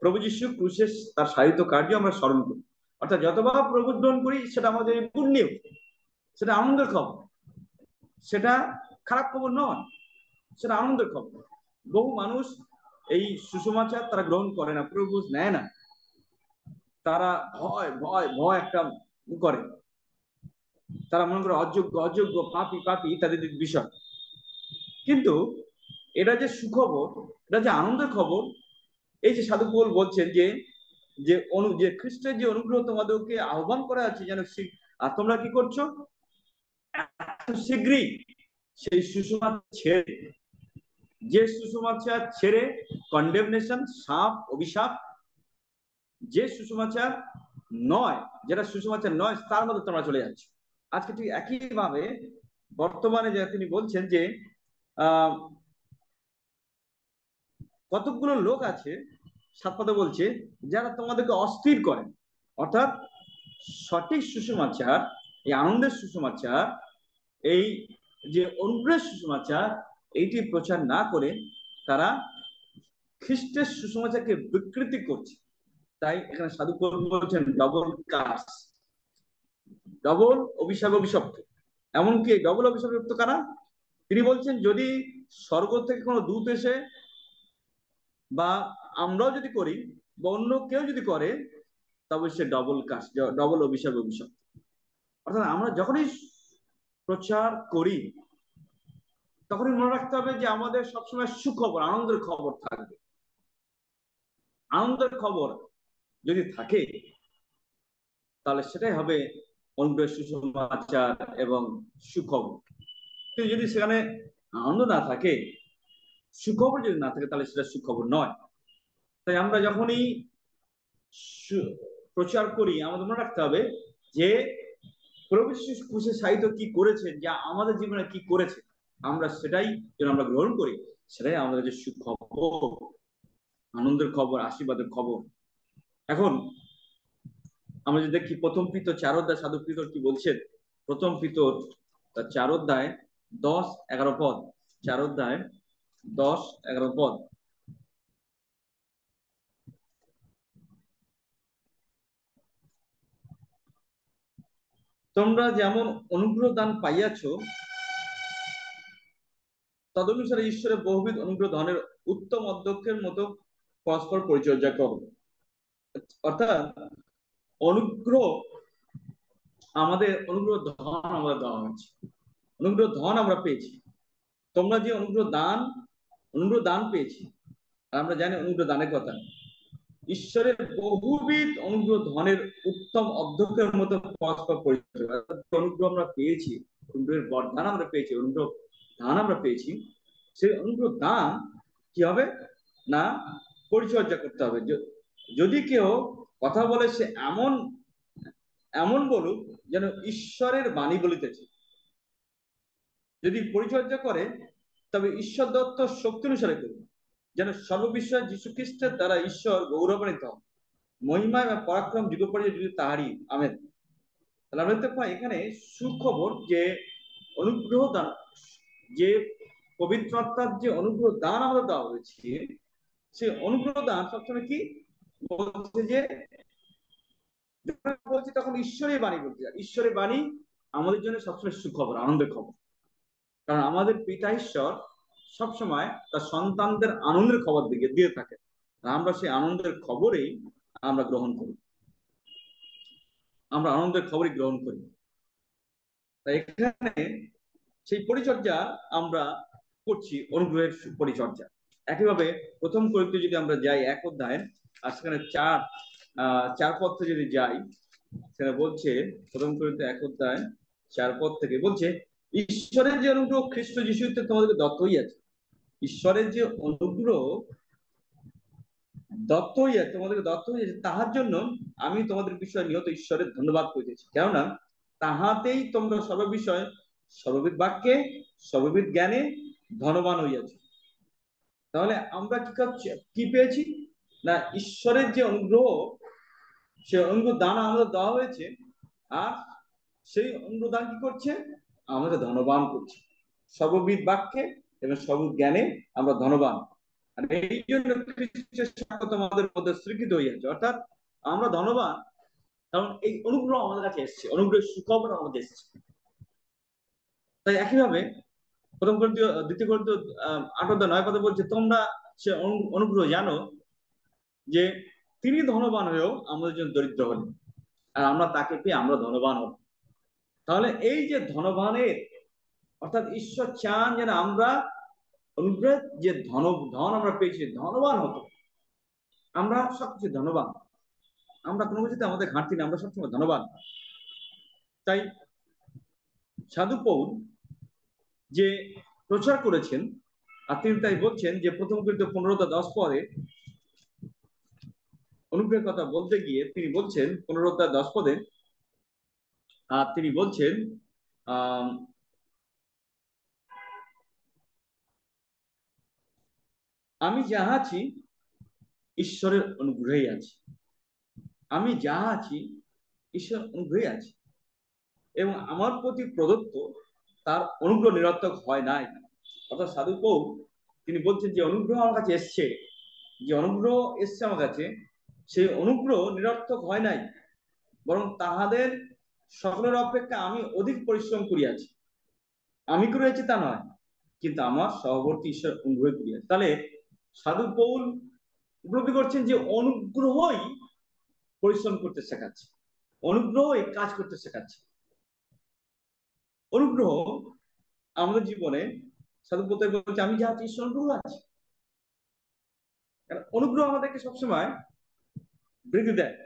Speaker 2: প্রভু যীশু ক্রুশের তার সাহিত্য কার্য আমরা স্মরণ করি, অর্থাৎ যতবার প্রভু গ্রহণ করি সেটা আমাদের পুণ্য, সেটা আনন্দের খবর, সেটা খারাপ খবর নয়, সেটা আনন্দের খবর। বহু মানুষ এই সুসমাচার তারা গ্রহণ করে না, প্রভু নেয় না, তারা ভয় ভয় ভয় একটা করে, তারা মনে করে অযোগ্য অযোগ্য, পাপি পাপি ইত্যাদি বিষয়। কিন্তু এটা যে সুখবর, এটা যে আনন্দের খবর, এই যে সাধু পৌল বলছেন যে যে যে খ্রিস্টের যে অনুগ্রহ তোমাদেরকে আহ্বান করা আছে, যেন আর তোমরা কি করছো, শীঘ্রই সেই সুসমাচার ছেড়ে, যে সুসমাচার ছেড়ে কন্ডেমনেশন, সাপ, অভিশাপ, যে সুসমাচার নয়, যেটা সুসমাচার নয়, তার মধ্যে তোমরা চলে যাচ্ছ। আজকে ঠিক একই ভাবে বর্তমানে যে তিনি বলছেন যে কতগুলো লোক আছে, সাতপাতে বলছে, যারা তোমাদেরকে অস্থির করে, অর্থাৎ সঠিক সুসমাচার, এই আনন্দের সুসমাচার, এই যে অনুগ্রহের সুসমাচার, এইটি প্রচার না করে তারা খ্রিস্টের সুসমাচারকে বিকৃতি করছে। তাই এখানে সাধু বলছেন ডবল কার্স, ডবল অভিশাপ, অভিশপ্ত। এমনকি ডবল অভিশপ্ত কারা? তিনি বলছেন যদি স্বর্গ থেকে কোনো দূত এসে, বা আমরাও যদি করি, বা অন্য কেউ যদি করে, তবে সে ডবল কাজ, ডবল অভিশাপ, অভিশাপ। অর্থাৎ আমরা যখনই প্রচার করি, তখনই মনে রাখতে হবে যে আমাদের সবসময় সুখবর, আনন্দের খবর থাকবে। আনন্দের খবর যদি থাকে, তাহলে সেটাই হবে অনুগ্রহের সুসমাচার এবং সুখবর। কিন্তু যদি সেখানে আনন্দ না থাকে, সুখবর যদি না থাকে, তাহলে সেটা সুখবর নয়। তাই আমরা যখনই প্রচার করি, আমাদের মনে রাখতে হবে যে প্রভু যীশু ক্রুশে সাহিত্য কি করেছে, যা আমাদের জীবনে কি করেছে, আমরা সেটাই যেন আমরা গ্রহণ করি, সেটাই আমাদের যে সুখবর, আনন্দের খবর, আশীর্বাদের খবর। এখন আমরা যদি দেখি প্রথম পিতর 4 অধ্যায় সাধু পিতর কি বলছেন, প্রথম পিতর তার 4 অধ্যায় 10-11 পদ, 4 অধ্যায় 10-11 পদ। তোমরা যেমন অনুগ্রহ দান পাইয়াছ, তদনুসারে ঈশ্বরের বহুবিধ অনুগ্রহ ধনের উত্তম অধ্যক্ষের মতো পরস্পর পরিচর্যা করো। অর্থাৎ অনুগ্রহ, আমাদের অনুগ্রহ ধন আমাদের দেওয়া হয়েছে, অনুগ্রহ ধন আমরা পেয়েছি। তোমরা যে অনুগ্রহ দান পেয়েছি, আমরা জানি অনুগ্রহ দানের কথা, ঈশ্বরের বহুবিধ অনুগ্রহ ধনের উত্তম অধ্যক্ষের মতো পরস্পর পরিচর্যা। অনুগ্রহ আমরা পেয়েছি, অনুগ্রহের বরদান আমরা পেয়েছি, অনুগ্রহ দান আমরা পেয়েছি, সেই অনুগ্রহ দান কি হবে না, পরিচর্যা করতে হবে। যদি কেউ কথা বলে, সে এমন এমন বলুক যেন ঈশ্বরের বাণী বলিতেছে। যদি পরিচর্যা করে, তবে ঈশ্বর দত্ত শক্তি অনুসারে করুন, যেন সর্ববিষয় যীশু খ্রিস্টের দ্বারা ঈশ্বর গৌরবান্বিত হন, মহিমা এবং পরাক্রম যুগ পর্যন্ত যদি তাহারই, আমেন। তাহলে আমরা দেখতে পাই এখানে সুখবর যে অনুগ্রহ দান, যে পবিত্র আত্মার যে অনুগ্রহ দান আমাদের দেওয়া হয়েছে, সেই অনুগ্রহ দান সবসময় কি বলছে, যে বলছি তখন ঈশ্বরের বাণী বলতে, ঈশ্বরের বাণী আমাদের জন্য সবসময় সুখবর, আনন্দের খবর। কারণ আমাদের পিতা ঈশ্বর সবসময় তার সন্তানদের আনন্দের খবর দিয়ে থাকে, আমরা সেই আনন্দের খবরেই আমরা গ্রহণ করি, আমরা আনন্দের খবরই গ্রহণ করি। তাই এখানে সেই পরিচর্যা আমরা করছি, অনুগ্রহের পরিচর্যা। একইভাবে প্রথম করিন্থে যদি আমরা যাই 1 অধ্যায়, আর সেখানে 4 পত্রে যদি যাই, সেটা বলছে 1 Corinthians 1 অধ্যায় 4 পদ থেকে বলছে, ঈশ্বরের যে অনুগ্রহ খ্রিস্ট যিশুতে তোমাদেরকে দত্ত হইয়াছে। ঈশ্বরের যে অনুগ্রহ দত্ত হইয়াছে, তোমাদেরকে দত্ত হইয়াছে, তাহার জন্য আমি তোমাদের বিষয়ে নিহত ঈশ্বরের ধন্যবাদ করিতেছি। কেননা তাহাতেই তোমরা সর্ববিষয়, সর্ববিধ বাক্যে, সর্ববিধ জ্ঞানে ধনবান হইয়াছে। তাহলে আমরা কি পেয়েছি না, ঈশ্বরের যে অনুগ্রহ, সে অনুগ্রহ দান আমাদের দেওয়া হয়েছে। আর সেই অনুগ্রহ দান কি করছে? আমাদের ধনবান করছে সর্ববিধ বাক্যে এবং সর্ববিধ জ্ঞানে আমরা ধনবান। আর এই জন্য খ্রিস্টের স্বাগত আমাদের মধ্যে স্বীকৃত হইয়াছে। অর্থাৎ আমরা ধনবান, কারণ এই অনুগ্রহ আমাদের কাছে এসছে, অনুগ্রহের সুখবর আমাদের এসছে। তাই একইভাবে 2 Corinthians 8 অধ্যায় 9 পদে বলছে, তোমরা সে অনুগ্রহ জানো যে তিনি ধনবান হয়েও আমাদের জন্য দরিদ্র হলেন, আর আমরা তাকে পেয়ে আমরা ধনবান হব। তাহলে এই যে ধনবানের, অর্থাৎ ঈশ্বর চান যেন আমরা অনুগ্রহের যে ধন আমরা পেয়েছি, ধনবান হতো। আমরা সবচেয়ে ধনবান, আমরা কোনো কিছুতে আমাদের ঘাটতি নেই, আমরা সবসময় ধনবান। তাই সাধু পৌল যে প্রচার করেছেন, আর তিনি তাই বলছেন যে 1 Corinthians 15:10 অনুগ্রহের কথা বলতে গিয়ে তিনি বলছেন 15:10 আর তিনি বলছেন আমি যাহা আছি ঈশ্বরের অনুগ্রহেই আছি। আমি যাহা আছি ঈশ্বর অনুগ্রহে আছি, এবং আমার প্রতি প্রদত্ত তার অনুগ্রহ নিরর্থক হয় নাই। অর্থাৎ সাধু পৌল তিনি বলছেন যে অনুগ্রহ আমার কাছে এসছে, যে অনুগ্রহ এসছে আমার কাছে, সেই অনুগ্রহ নিরর্থক হয় নাই, বরং তাহাদের সকলের অপেক্ষা আমি অধিক পরিশ্রম করিয়াছি। আমি করেছি তা নয়, কিন্তু আমার সহবর্তী ঈশ্বর অনুগ্রহ করিয়াছে। তাহলে সাধু পৌল উপলব্ধি করছেন যে অনুগ্রহই পরিশ্রম করতে শেখাচ্ছে, অনুগ্রহই কাজ করতে শেখাচ্ছে। অনুগ্রহ আমাদের জীবনে, সাধু পৌল বলছে আমি যা আছি ঈশ্বর অনুগ্রহ আছে। অনুগ্রহ আমাদেরকে সবসময় বৃদ্ধি দেয়,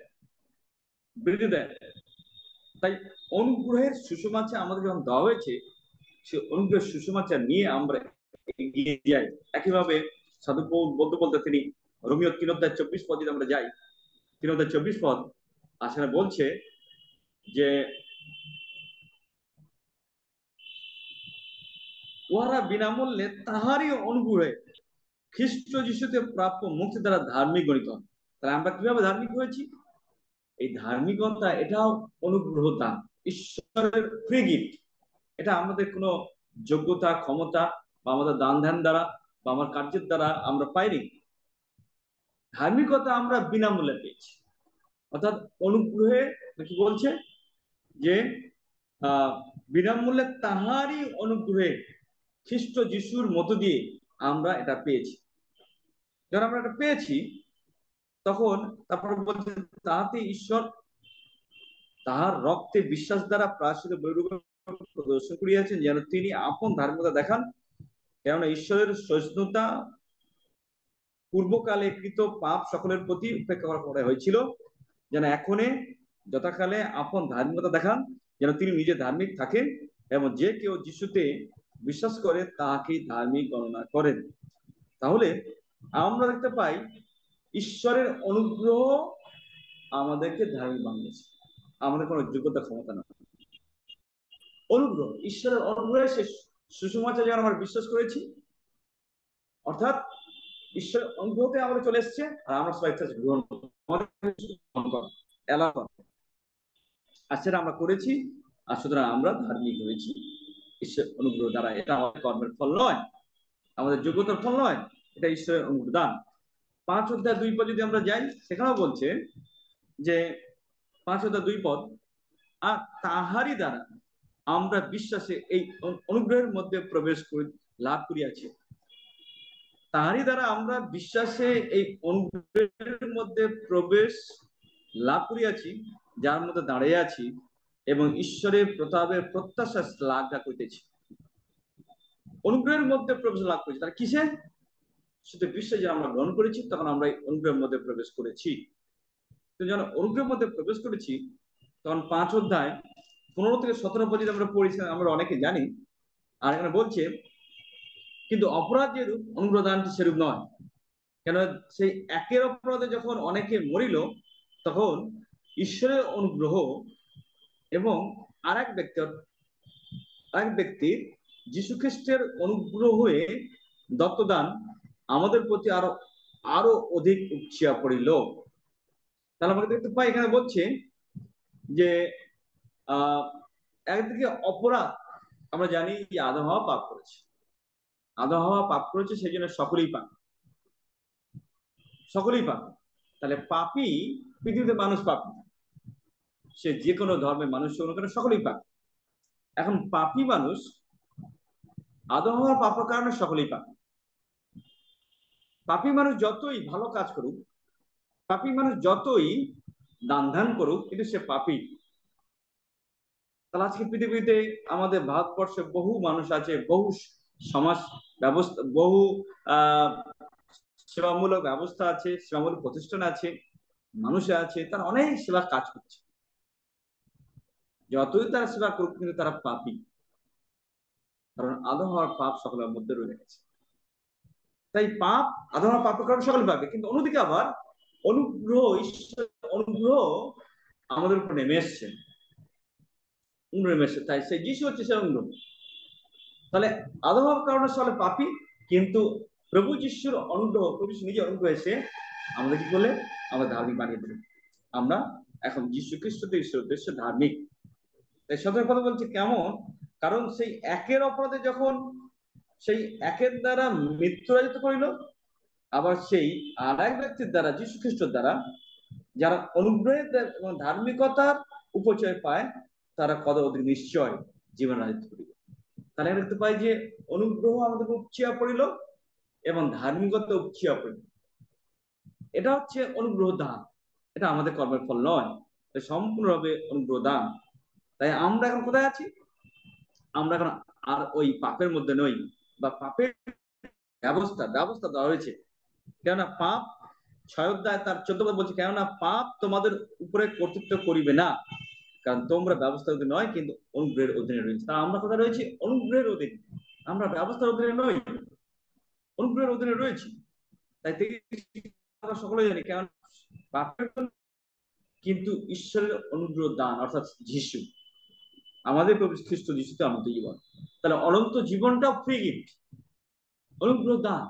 Speaker 2: বৃদ্ধি দেয়। তাই অনুগ্রহের সুষমাচার আমাদের যখন দেওয়া হয়েছে, সে অনুগ্রহের সুষমাচার নিয়ে আমরা এগিয়ে যাই। একইভাবে সাধু পৌল বলতে বলতে তিনি রোমীয় 3:24 যদি আমরা যাই, 3:24 আসলে বলছে যে উহারা বিনামূল্যে তাহারই অনুগ্রহে খ্রিস্ট যিশুতে প্রাপ্য মুক্তি দ্বারা ধার্মিক গণিত। তাহলে আমরা কিভাবে ধার্মিক হয়েছি? এই ধার্মিকতা এটাও অনুগ্রহ দান, ঈশ্বরের ফ্রি গিফট। এটা আমাদের কোনো যোগ্যতা, ক্ষমতা বা আমাদের দান ধ্যান দ্বারা বা আমার কার্যের দ্বারা আমরা পাইনি। ধার্মিকতা আমরা বিনামূল্যে পেয়েছি। অর্থাৎ অনুগ্রহে কি বলছে যে বিনামূল্যে তাহারই অনুগ্রহে খ্রিস্ট যিশুর মতো দিয়ে আমরা এটা পেয়েছি। যখন আমরা এটা পেয়েছি, তখন তারপরে বলছে তাহাতে ঈশ্বর তাহার রক্তে বিশ্বাস দ্বারা প্রায়শ্চিত্ত প্রদর্শন করিয়াছেন, যেন তিনি আপন ধার্মিকতা দেখান। কেননা ঈশ্বরের সহিষ্ণুতা পূর্বকালে কৃত পাপ সকলের প্রতি উপেক্ষা করা হয়েছিল, যেন এখনে যথাকালে আপন ধার্মিকতা দেখান, যেন তিনি নিজে ধার্মিক থাকেন এবং যে কেউ যিশুতে বিশ্বাস করে তাহাকেই ধার্মিক গণনা করেন। তাহলে আমরা দেখতে পাই ঈশ্বরের অনুগ্রহ আমাদেরকে ধার্মিক বানিয়েছে, আমাদের কোনো যোগ্যতা ক্ষমতা না। অনুগ্রহ, ঈশ্বরের অনুগ্রহে সে সুসমাচার যখন আমরা বিশ্বাস করেছি, অর্থাৎ ঈশ্বরের অনুগ্রহতে আমরা চলে এসছে, আর আমরা সবাই গ্রহণ আর সেটা আমরা করেছি, আর সুতরাং আমরা ধার্মিক হয়েছি ঈশ্বরের অনুগ্রহ দ্বারা। এটা আমাদের কর্মের ফল নয়, আমাদের যোগ্যতার ফল নয়, এটা ঈশ্বরের অনুগ্রহ দান। 5 অধ্যায় 2 যদি আমরা যাই, সেখানেও বলছে যে 5 অধ্যায় 2 আর তাহারই দ্বারা আমরা বিশ্বাসে এই অনুগ্রহের মধ্যে প্রবেশ করি, লাভ করিয়াছি। তাহারই দ্বারা আমরা বিশ্বাসে এই অনুগ্রহের মধ্যে প্রবেশ লাভ করিয়াছি, যার মধ্যে দাঁড়িয়ে আছি এবং ঈশ্বরের প্রতাপের প্রত্যাশা লাভ করিতেছি। অনুগ্রহের মধ্যে প্রবেশ লাভ করেছি, তার কিসে? শুধু বিশ্বাস যে আমরা গ্রহণ করেছি, তখন আমরা এই অনুগ্রহের মধ্যে প্রবেশ করেছি। তো যখন অনুগ্রহের মধ্যে প্রবেশ করেছি, তখন 5 অধ্যায় 15 থেকে 17 পর্যন্ত আমরা পড়েছি, আমরা অনেকে জানি। আর এখানে বলছে, কিন্তু অপরাধ যেরূপ অনুগ্রহ দানটি সেরূপ নয়। কেন, সেই একের অপরাধে যখন অনেকে মরিল, তখন ঈশ্বরের অনুগ্রহ এবং আরেক ব্যক্তির যীশু খ্রিস্টের অনুগ্রহ হয়ে দত্তদান আমাদের প্রতি আরো আরো অধিক উপচিয়া পড়িল। তাহলে আমরা দেখতে পাই এখানে বলছে যে আহ একদিকে অপরাধ, আমরা জানি যে আদম হাওয়া পাপ করেছে। আদম হাওয়া পাপ করেছে, সেই জন্য সকলেই পাপ। তাহলে পাপী পৃথিবীতে মানুষ পাপী, সে যে কোনো ধর্মের মানুষ সকলেই পাপী। এখন পাপী মানুষ আদম হাওয়ার পাপের কারণে সকলেই পাপী। পাপী মানুষ যতই ভালো কাজ করুক, পাপী মানুষ যতই দান ধ্যান করুক, কিন্তু সে পাপী। তাহলে আজকে পৃথিবীতে আমাদের ভারতবর্ষে বহু মানুষ আছে, বহু সমাজ ব্যবস্থা, বহু আহ সেবামূলক ব্যবস্থা আছে, সেবামূলক প্রতিষ্ঠান আছে, মানুষ আছে, তারা অনেক সেবা কাজ করছে। যতই তারা সেবা করুক, কিন্তু তারা পাপী, কারণ আদম হওয়ার পাপ সকলের মধ্যে রয়ে গেছে। তাই পাপ, আদম হওয়ার পাপের কারণে সকলে পাবে। কিন্তু অন্যদিকে আবার অনুগ্রহ, ঈশ্বর অনুগ্রহ আমাদের উপর নেমে এসছে। তাই সেই যিশু হচ্ছে সে অনুগ্রহ। তাহলে আদম হওয়ার কারণে সকলে পাপী, কিন্তু প্রভু যিশুর অনুগ্রহ, প্রভু যিশু নিজে অনুগ্রহ এসে আমাদের কি করলে, আমরা ধার্মিক বানিয়ে দিলেন। আমরা এখন যীশু খ্রিস্টতে ঈশ্বরের উদ্দেশ্যে ধার্মিক। তাই সতের কথা বলছে কেমন, কারণ সেই একের অপরাধে যখন সেই একের দ্বারা মৃত্যুরাজিত করিল, আবার সেই আর এক ব্যক্তির দ্বারা, যীশু খ্রিস্টের দ্বারা যারা অনুগ্রহের এবং ধার্মিকতার উপচয় পায়, তারা কত অধিক নিশ্চয় জীবন রাজিত করিবে। তাহলে দেখতে পাই যে অনুগ্রহ আমাদের উপচিয়া পড়িল এবং ধার্মিকতা উপচিয়া পড়িল। এটা হচ্ছে অনুগ্রহ দান, এটা আমাদের কর্মের ফল নয়, সম্পূর্ণভাবে অনুগ্রহ দান। তাই আমরা এখন কোথায় আছি? আমরা এখন আর ওই পাপের মধ্যে নই, বা পাপের ব্যবস্থা দেওয়া হয়েছে। কেননা পাপ 6 অধ্যায় তার 14 বলছে, কেননা পাপ তোমাদের উপরে কর্তৃত্ব করিবে না, কারণ তোমরা ব্যবস্থার অধীনে নয়, কিন্তু অনুগ্রহের অধীনে রয়েছে। তা আমরা কোথায় রয়েছি? অনুগ্রহের অধীনে। আমরা ব্যবস্থার অধীনে নই, অনুগ্রহের অধীনে রয়েছি। তাই আমরা সকলেই জানি, কেন পাপের, কিন্তু ঈশ্বরের অনুগ্রহ দান অর্থাৎ যিশু, আমাদের প্রভু খ্রিস্ট যিশুতে অনন্ত জীবন। তাহলে অনন্ত জীবনটাও ফ্রি গিফট, অনুগ্রহ দান।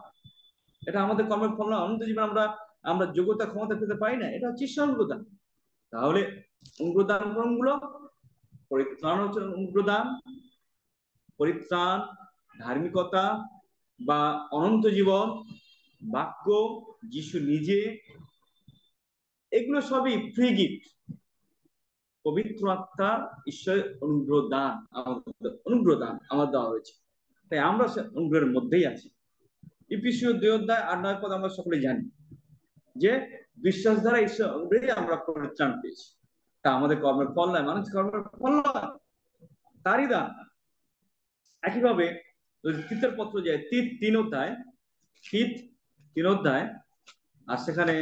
Speaker 2: এটা আমাদের কর্মের ফল না। অনন্ত জীবন আমরা আমরা যোগ্যতা ক্ষমতা পেতে পারি না, এটা হচ্ছে ঈশ্বর অনুগ্রহ দান। তাহলে অনুগ্রহ দান গুলো, পরিত্রাণ হচ্ছে অনুগ্রহ দান, পরিত্রাণ, ধার্মিকতা বা অনন্ত জীবন, বাক্য, যিশু নিজে, এগুলো সবই ফ্রি গিফট। পবিত্র আত্মা, ঈশ্বরের অনুগ্রহ দান আমাদের দেওয়া হয়েছে। তাই আমরা অনুগ্রহের মধ্যেই আছি। ইফিসীয় 2 অধ্যায় 8-9 পদ আমরা সকলে জানি যে বিশ্বাস দ্বারা ঈশ্বর অনুগ্রহে আমরা পরিত্রাণ পেয়েছি। তা আমাদের কর্মের ফল নয়, মানুষ কর্মের ফল নয়, তারই দান। একইভাবে তীতের পত্র যায়, তীত 3 অধ্যায়, আর সেখানে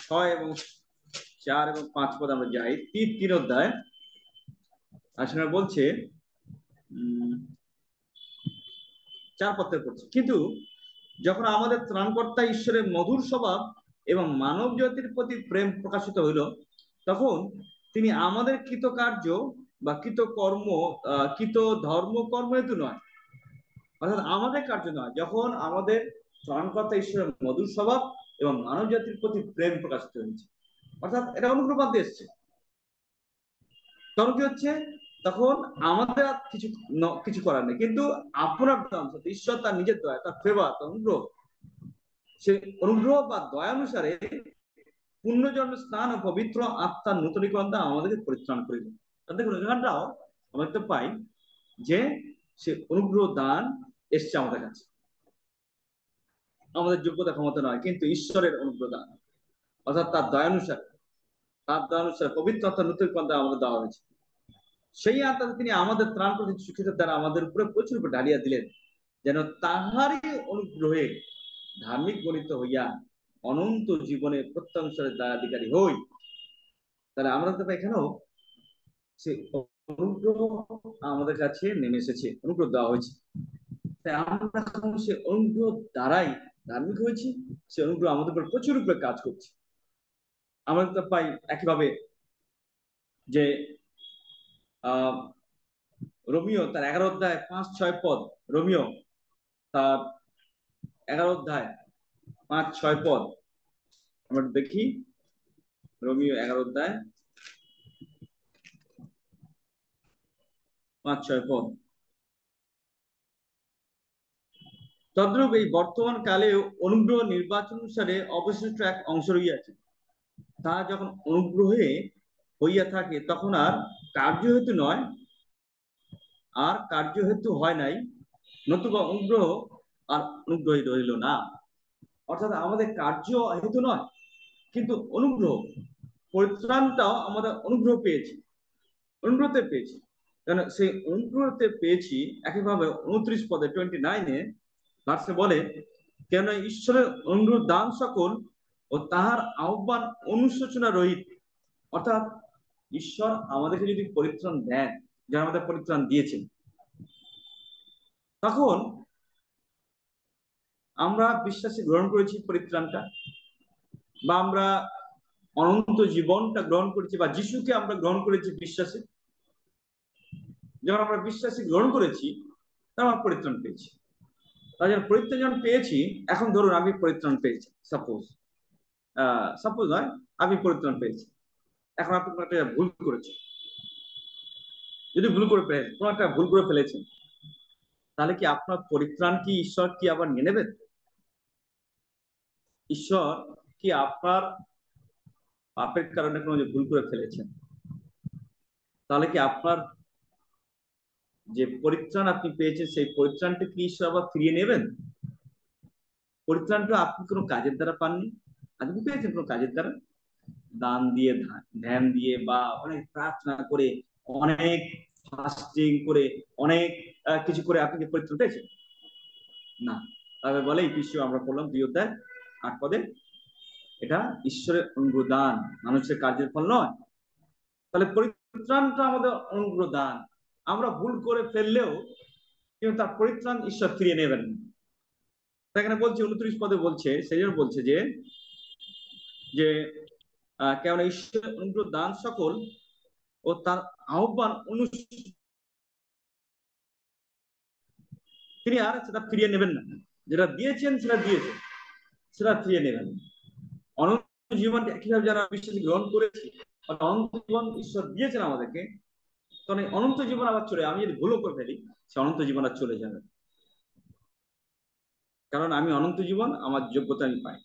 Speaker 2: 6 এবং 4 এবং 5 পদ আমরা যাই। তীত 3 অধ্যায়, আর সেখানে বলছে 4 পদ থেকে পড়ছে, কিন্তু যখন আমাদের ত্রাণকর্তা ঈশ্বরের মধুর স্বভাব এবং মানব জাতির প্রতি প্রেম প্রকাশিত হইল, তখন তিনি আমাদের কৃতকার্য বা কৃত ধর্মকর্ম হেতু নয়, অর্থাৎ আমাদের কার্য নয়, যখন আমাদের ত্রাণকর্তা ঈশ্বরের মধুর স্বভাব এবং মানব জাতির প্রতি প্রেম প্রকাশিত হয়েছে, অর্থাৎ এটা অনুগ্রহ দিয়ে এসছে, তখন কি হচ্ছে, তখন আমাদের কিছু কিছু করার নেই, কিন্তু আপনার ঈশ্বর তার নিজের দয়া, তার ফেভার, তার অনুগ্রহ, সে অনুগ্রহ বা দয়া অনুসারে পুণ্যজন্ম স্নান ও পবিত্র আত্মার নূতনীকরণ দ্বারা আমাদেরকে পরিত্রাণ করিল। দেখুন এখানটাও আমরা দেখতে পাই যে সে অনুগ্রহ দান এসছে আমাদের কাছে, আমাদের যোগ্যতা ক্ষমতা নয়, কিন্তু ঈশ্বরের অনুগ্রহ দান, অর্থাৎ তার দয়া অনুসারে পবিত্র আত্মার নূতনীকরণ দ্বারা আমাদের দেওয়া হয়েছে। সেই আত্মা তিনি আমাদের ত্রাণ প্রতি শিক্ষিতের দ্বারা আমাদের উপরে প্রচুর উপর ঢালিয়া দিলেন, যেন তাহারই অনুগ্রহে ধার্মিক গণিত হইয়া অনন্ত জীবনে প্রত্যানুসারে দায়াধিকারী হই। তাহলে আমরা তো এখানেও সে অনুগ্রহ আমাদের কাছে নেমে এসেছে, অনুগ্রহ দেওয়া হয়েছে। তাই আমরা এখন সে অনুগ্রহ দ্বারাই ধার্মিক হয়েছি। সে অনুগ্রহ আমাদের উপর প্রচুর উপরে কাজ করছে। আমরা তো পাই একইভাবে যে আহ রোমিও তার 11 অধ্যায় 5-6 পদ, রোমিও তার 11 অধ্যায় 5-6 পদ আমরা দেখি। রোমিও 11 অধ্যায় 5-6 পদ। তদ্রূপ এই বর্তমান কালে অনুগ্রহ নির্বাচন অনুসারে অবশিষ্ট এক অংশ রইয়াছে। তা যখন অনুগ্রহে হইয়া থাকে তখন আর কার্য হেতু নয়, আর কার্য হেতু হয় নাই, নতুবা অনুগ্রহ আর অনুগ্রহী রইল না। অর্থাৎ আমাদের কার্য হেতু নয়, কিন্তু অনুগ্রহ, পরিত্রাণটাও আমাদের অনুগ্রহ পেয়েছি, অনুগ্রহতে পেয়েছি। কেন সেই অনুগ্রহতে পেয়েছি। একইভাবে 29 পদে 29-এ ভার্সে বলে, কেন ঈশ্বরের অনুগ্রহ দান সকল ও তাহার আহ্বান অনুশোচনা রহিত। অর্থাৎ ঈশ্বর আমাদেরকে যদি পরিত্রাণ দেন, যারা আমাদের পরিত্রাণ দিয়েছেন, তখন আমরা বিশ্বাসে গ্রহণ করেছি পরিত্রাণটা, বা আমরা অনন্ত জীবনটা গ্রহণ করেছি, বা যিশুকে আমরা গ্রহণ করেছি বিশ্বাসে। যখন আমরা বিশ্বাসে গ্রহণ করেছি, তখন আমরা পরিত্রাণ পেয়েছি। তাই যখন পরিত্রাণ যখন পেয়েছি, এখন ধরুন আমি পরিত্রাণ পেয়েছি, সাপোজ নয়, আমি পরিত্রাণ পেয়েছি। এখন আপনি কোনো একটা ভুল করেছেন, যদি ভুল করে ফেলেছেন, কোনো একটা ভুল করে ফেলেছেন, তাহলে কি আপনার পরিত্রাণ কি ঈশ্বর কি আবার নিয়ে নেবেন? ঈশ্বর কি আপনার পাপের কারণে কোনো ভুল করে ফেলেছেন, তাহলে কি আপনার যে পরিত্রাণ আপনি পেয়েছেন, সেই পরিত্রাণটা কি ঈশ্বর আবার ফিরিয়ে নেবেন? পরিত্রাণটা আপনি কোনো কাজের দ্বারা পাননি, আপনি পেয়েছেন কোনো কাজের দ্বারা, দান দিয়ে, ধ্যান দিয়ে, বা অনেক প্রার্থনা করে, অনেক ফাস্টিং করে, অনেক কিছু করে আপনি কি পরিত্রাণ পেয়েছেন? না। তবে বলে ইফিসীয় আমরা পড়লাম 2 অধ্যায় 8 পদে, এটা ঈশ্বরের অনুগ্রহ দান, মানুষের কার্যের ফল নয়। তাহলে পরিত্রাণটা আমাদের অনুগ্রহ দান। আমরা ভুল করে ফেললেও কিন্তু তার পরিত্রাণ ঈশ্বর ফিরিয়ে নেবেন। এখানে বলছে 29 পদে বলছে, সেই জন্য বলছে যে যে কেন ঈশ্বরের অনুগ্রহ দান সকল ও তার আহ্বান তিনি আর সেটা ফিরিয়ে নেবেন না। যেটা দিয়েছেন সেটা দিয়েছেন, সেটা ফিরিয়ে নেবেন। অনন্ত জীবন একইভাবে যারা বিশ্বাস গ্রহণ করেছি, অনন্ত জীবন ঈশ্বর দিয়েছেন আমাদেরকে, তখন অনন্ত জীবন আবার চলে, আমি যদি ভুলও করে ফেলি, সে অনন্ত জীবন আর চলে যাবে। কারণ আমি অনন্ত জীবন আমার যোগ্যতা আমি পাই।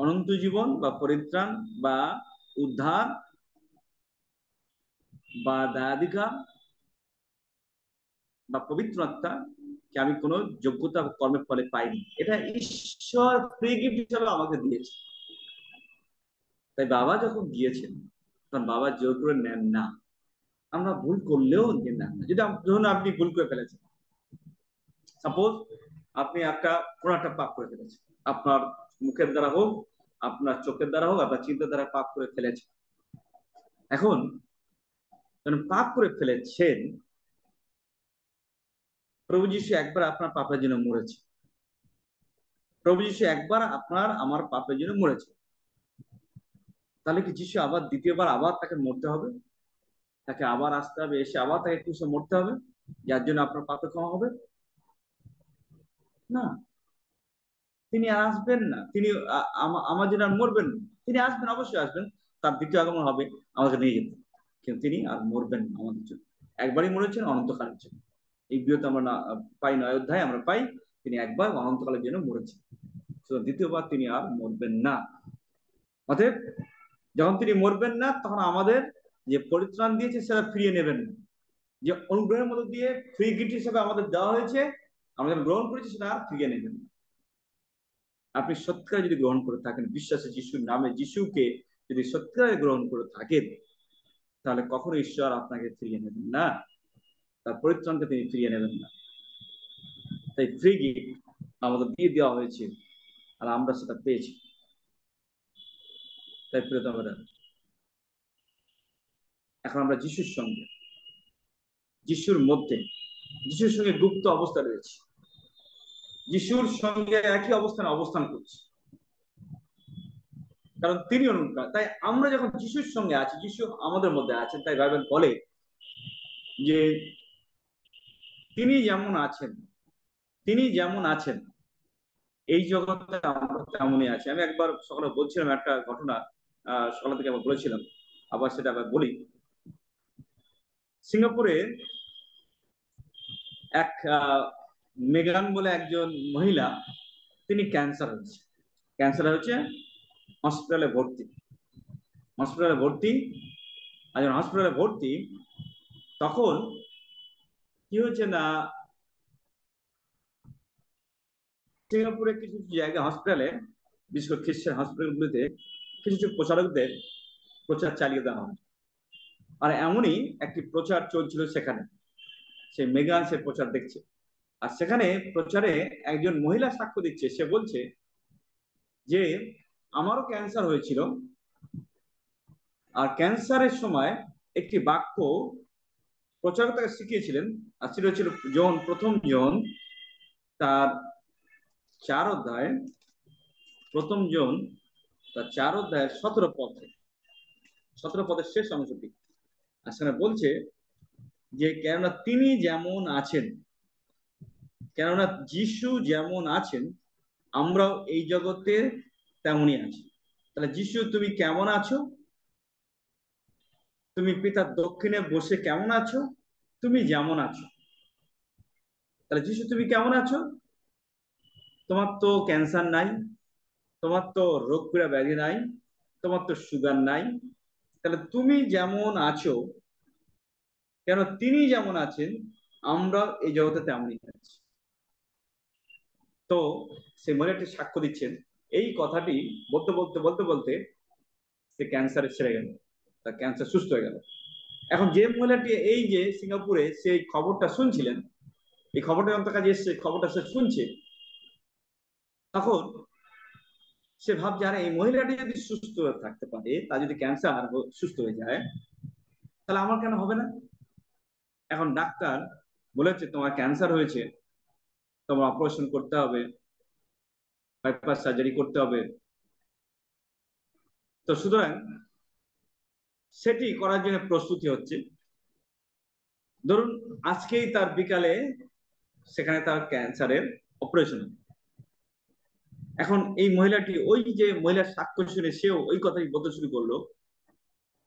Speaker 2: অনন্ত জীবন বা পরিত্রাণ বা উদ্ধার বা দায়াধিকার বা পবিত্রতা কে আমি কোনো যোগ্যতা কর্মের ফলে পাইনি, এটা ঈশ্বর ফ্রি গিফট হিসাবে আমাকে দিয়েছে। তাই বাবা যখন দিয়েছেন, তখন বাবা জোর করে নেন না। আমরা ভুল করলেও নেন না। যদি ধরুন আপনি ভুল করে ফেলেছেন, সাপোজ আপনি কোনো একটা পাপ করে ফেলেছেন, আপনার মুখের দ্বারা হোক, আপনার চোখের দ্বারা হোক, আপনার চিন্তার দ্বারা পাপ করে ফেলেছেন। এখন যখন পাপ করে ফেলেছেন, প্রভু যীশু একবার আপনার পাপের জন্য মরেছে, প্রভু যীশু একবার আপনার আমার পাপের জন্য মরেছে। তাহলে কি যীশু আবার দ্বিতীয়বার আবার তাকে মরতে হবে? তাকে আবার আসতে হবে, এসে আবার তাকে ক্রুশে মরতে হবে, যার জন্য আপনার পাপে ক্ষমা হবে? না, তিনি আসবেন না। তিনি আমার জন্য আর মরবেন না। তিনি আসবেন, অবশ্যই আসবেন, তার দ্বিতীয় আগমন হবে আমাকে নিয়ে যেতে, কিন্তু তিনি আর মরবেন না আমাদের জন্য। একবারই মরেছেন অনন্তকালের জন্য। এই বিয়েতে আমরা পাই 9 অধ্যায় আমরা পাই, তিনি একবার অনন্তকালের জন্য মরেছেন, দ্বিতীয়বার তিনি আর মরবেন না। অতএব যখন তিনি মরবেন না, তখন আমাদের যে পরিত্রাণ দিয়েছে সেটা ফিরিয়ে নেবেন না। যে অনুগ্রহের মধ্যে দিয়ে ফ্রি গিফট হিসেবে আমাদের দেওয়া হয়েছে, আমরা গ্রহণ করেছি, সেটা আর ফিরিয়ে নেবেন না। আপনি সত্যিকারে যদি গ্রহণ করে থাকেন, বিশ্বাসে যিশুর নামে যিশুকে যদি সত্যিকারে গ্রহণ করে থাকেন, তাহলে কখনো ঈশ্বর আপনাকে ফিরিয়ে নেবেন না, তার পরিত্রাণকে তিনি ফিরিয়ে নেবেন না। তাই ফ্রি গিফট আমাদের দিয়ে দেওয়া হয়েছে, আর আমরা সেটা পেয়েছি। তাই প্রিয়তমেরা, এখন আমরা যিশুর সঙ্গে, যিশুর মধ্যে, যিশুর সঙ্গে গুপ্ত অবস্থা রয়েছে, যিশুর সঙ্গে একই অবস্থানে অবস্থান করছি, কারণ তিনি অনুপ্রাণ। তাই আমরা যখন যিশুর সঙ্গে আছি, যিশু আমাদের মধ্যে আছেন, তাই বাইবেল বলে যে তিনি যেমন আছেন, তিনি যেমন আছেন এই জগতে আমরা তেমনই আছি। আমি একবার সকালে বলছিলাম একটা ঘটনা, সকাল থেকে আবার বলেছিলাম, আবার সেটা আবার বলি। সিঙ্গাপুরে এক মেগান বলে একজন মহিলা, তিনি ক্যান্সার হয়েছে, ক্যান্সার হচ্ছে, হসপিটালে ভর্তি, হসপিটালে ভর্তি। আর যখন হসপিটালে ভর্তি, তখন কি হচ্ছে না, সিঙ্গাপুরে কিছু কিছু জায়গায় হসপিটালে, বিশেষ করে খ্রিস্টান হসপিটালগুলিতে কিছু কিছু প্রচারকদের প্রচার চালিয়ে দেওয়া হয়। আর এমনই একটি প্রচার চলছিল সেখানে, সে মেগান সে প্রচার দেখছে। আর সেখানে প্রচারে একজন মহিলা সাক্ষ্য দিচ্ছে, সে বলছে যে আমারও ক্যান্সার হয়েছিল, আর ক্যান্সারের সময় একটি বাক্য প্রচারক তাকে শিখিয়েছিলেন, আর সেটা হচ্ছিল জন, প্রথম জন তার 4 অধ্যায়, প্রথম জন তার 4 অধ্যায়ের 17 পদে, 17 পদের শেষ অংশটি। আর সেখানে বলছে যে কেননা তিনি যেমন আছেন, কেননা যিশু যেমন আছেন, আমরাও এই জগতে তেমনই আছি। তাহলে যিশু তুমি কেমন আছো? তুমি পিতার দক্ষিণে বসে কেমন আছো? তুমি যেমন আছো। তাহলে যিশু তুমি কেমন আছো? তোমার তো ক্যান্সার নাই, তোমার তো রোগ পীড়া ব্যাধি নাই, তোমার তো সুগার নাই। তাহলে তুমি যেমন আছো, কেন তিনি যেমন আছেন, আমরা এই জগতে তেমনই আছি। তো সে মহিলাটি সাক্ষ্য দিচ্ছেন, এই কথাটি বলতে বলতে বলতে বলতে সে ক্যান্সারে ছেড়ে গেল, তার ক্যান্সার সুস্থ হয়ে গেল। এখন যে মহিলাটি এই যে সিঙ্গাপুরে সেই খবরটা শুনছিলেন, এই খবরটা যখন তার কাছে এসছে, খবরটা সে শুনছে, তখন সে ভাবছে আরে এই মহিলাটি যদি সুস্থ থাকতে পারে, তার যদি ক্যান্সার সুস্থ হয়ে যায়, তাহলে আমার কেন হবে না? এখন ডাক্তার বলেছে তোমার ক্যান্সার হয়েছে, তোমার অপারেশন করতে হবে, বাইপাস সার্জারি করতে হবে। তো সুতরাং সেটি করার জন্য প্রস্তুতি হচ্ছে। ধরুন আজকেই তার বিকালে সেখানে তার ক্যান্সারের অপারেশন। এখন এই মহিলাটি, ওই যে মহিলার সাক্ষ্য শুনে সেও ওই কথাই বলতে শুরু করলো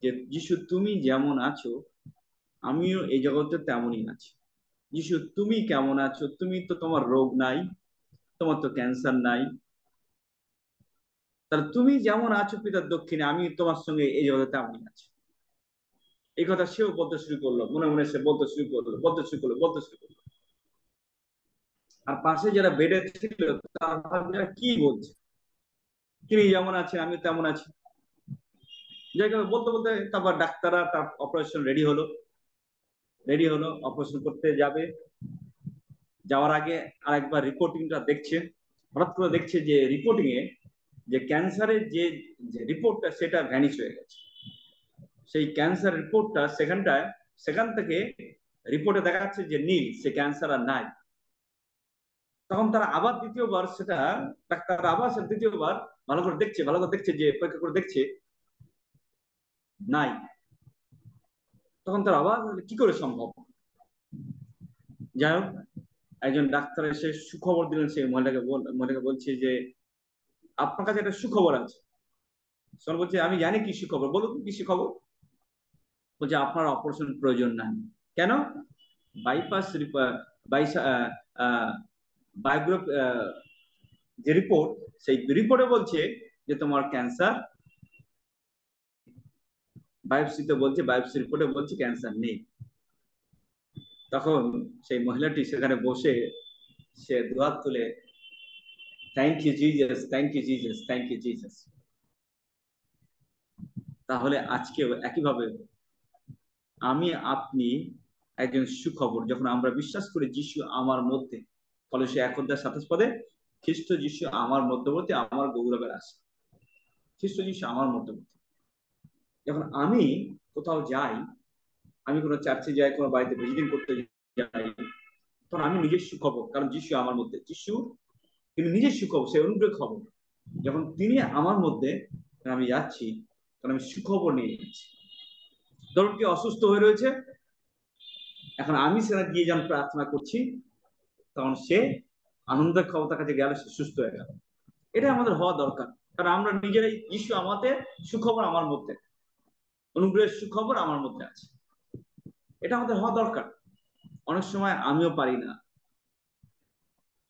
Speaker 2: যে যিশু তুমি যেমন আছো, আমিও এই জগতে তেমনই আছি। যিশু তুমি কেমন আছো? তুমি তো, তোমার রোগ নাই, তোমার তো ক্যান্সার নাই, তাহলে তুমি যেমন আছো পিতার দক্ষিণে, আমি তোমার সঙ্গে এই জগতে তেমনই আছি। এই কথা সেও বলতে শুরু করলো, মনে মনে সে বলতে শুরু করলো, বলতে শুরু করলো, বলতে শুরু করলো। আর পাশে যারা বেডে ছিল তারা কি বলছে, তিনি যেমন আছেন আমি তেমন আছি। যাই হোক, বলতে বলতে তারপর ডাক্তাররা তার অপারেশন রেডি হলো, রেডি হলো, অপারেশন করতে যাবে। যাওয়ার আগে আরেকবার রিপোর্টিংটা দেখছে। হঠাৎ করে দেখছে যে রিপোর্টিং এ যে ক্যান্সারের যে রিপোর্টটা, সেটা ভ্যানিশ হয়ে গেছে। সেই ক্যান্সার রিপোর্টটা সেখানটায়, সেখান থেকে রিপোর্টে দেখা যাচ্ছে যে নীল, সে ক্যান্সার আর নাই। তখন তারা আবার দ্বিতীয়বার সেটা, ডাক্তার আবার দ্বিতীয়বার ভালো করে দেখছে, ভালো করে দেখছে, যে পরীক্ষা করে দেখছে নাই। তখন তারা আবার কি করে সম্ভব? যাই হোক, একজন ডাক্তার এসে সুখবর দিলেন সেই মহিলাকে, মহিলাকে বলছে যে আপনার কাছে একটা সুখবর আছে। সোন বলছে আমি জানি কি সুখবর, বলুন কি সুখবর। বলছে আপনার অপারেশন প্রয়োজন নাই। কেন? বাইপাস বায়োগ্রাফ যে রিপোর্ট, সেই রিপোর্টে বলছে যে তোমার ক্যান্সার, বায়োপসিতে বলছে, বায়োপসি রিপোর্টে বলছে ক্যান্সার নেই। তখন সেই মহিলাটি সেখানে বসে সে দুহাত তুলে thank you Jesus, thank you Jesus, thank you Jesus. তাহলে আজকেও একইভাবে আমি আপনি একজন সুখবর, যখন আমরা বিশ্বাস করি যিশু আমার মধ্যে, কলোসিয়া 1:27 খ্রিস্ট যিশু আমার মধ্যবর্তী, আমার গৌরবের আশা। খ্রিস্ট যিশু আমার মধ্যবর্তী। যখন আমি কোথাও যাই, আমি কোনো চার্চে যাই, কোনো বাড়িতে ভিজিটিং করতে যাই, তখন আমি নিজের সুখবর, কারণ যিশু আমার মধ্যে, যিশু তিনি নিজের সুখবর, সেই অনুগ্রহ খবর যখন তিনি আমার মধ্যে, আমি যাচ্ছি, তখন আমি সুখবর নিয়ে যাচ্ছি। ধরুন কি অসুস্থ হয়ে রয়েছে, এখন আমি সেখানে গিয়ে যখন প্রার্থনা করছি, তখন সে আনন্দের খবর তার কাছে গেল, সে সুস্থ হয়ে গেল। এটা আমাদের হওয়া দরকার, কারণ আমরা নিজেরাই, যিশু আমাদের সুখবর আমার মধ্যে, অনুগ্রহের সুখবর আমার মধ্যে আছে, এটা আমাদের হওয়া দরকার। অনেক সময় আমিও পারি না,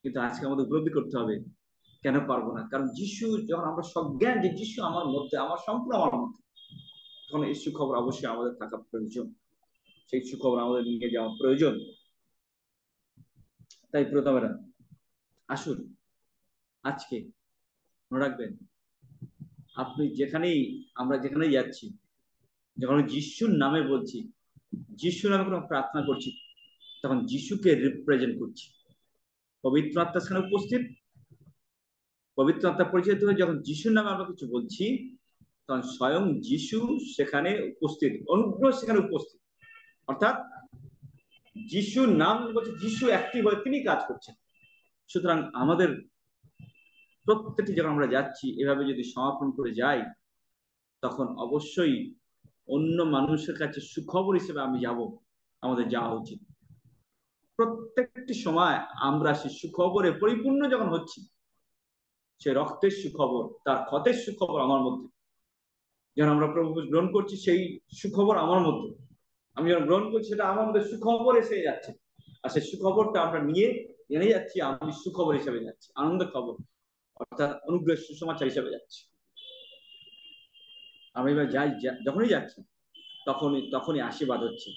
Speaker 2: কিন্তু আজকে আমাদের উপলব্ধি করতে হবে কেন পারবো না, কারণ যিশু যখন আমরা সজ্ঞান যে যিশু আমার মধ্যে, আমার সম্পূর্ণ আমার মধ্যে, তখন এই সুখবর অবশ্যই আমাদের থাকা প্রয়োজন, সেই সুখবর আমাদের নিয়ে যাওয়া প্রয়োজন। তাই প্রথমেরা আসুন, আজকে মনে রাখবেন, আপনি যেখানেই, আমরা যেখানেই যাচ্ছি, যখন যিশুর নামে বলছি, যিশুর নামে কোনো প্রার্থনা করছি, তখন যিশুকে রিপ্রেজেন্ট করছি। পবিত্র আত্মা সেখানে উপস্থিত, পবিত্র আত্মা পরিচালিত হয়ে যখন যিশুর নামে আমরা কিছু বলছি, তখন স্বয়ং যিশু সেখানে উপস্থিত, অনুগ্রহ সেখানে উপস্থিত। অর্থাৎ যিশুর নাম বলছে, যিশু অ্যাক্টিভ হয়ে তিনি কাজ করছেন। সুতরাং আমাদের প্রত্যেকটি যখন আমরা যাচ্ছি, এভাবে যদি সমাপন করে যাই, তখন অবশ্যই অন্য মানুষের কাছে সুখবর হিসেবে আমি যাব, আমাদের যাওয়া উচিত। প্রত্যেকটি সময় আমরা সেই সুখবরে পরিপূর্ণ যখন হচ্ছি, সে রক্তের সুখবর, তার ক্ষতের সুখবর আমার মধ্যে যখন আমরা প্রভু গ্রহণ করছি, সেই সুখবর আমার মধ্যে, আমি যখন গ্রহণ করছি, সেটা আমার মধ্যে সুখবর এসে যাচ্ছে। আর সেই সুখবরটা আমরা নিয়ে জেনে যাচ্ছি, আমি সুখবর হিসেবে যাচ্ছি, আনন্দ খবর, অর্থাৎ অনুগ্রহের সুসমাচার হিসেবে যাচ্ছি। আমি এবার যাই, যখনই যাচ্ছি, তখনই তখনই আশীর্বাদ হচ্ছে।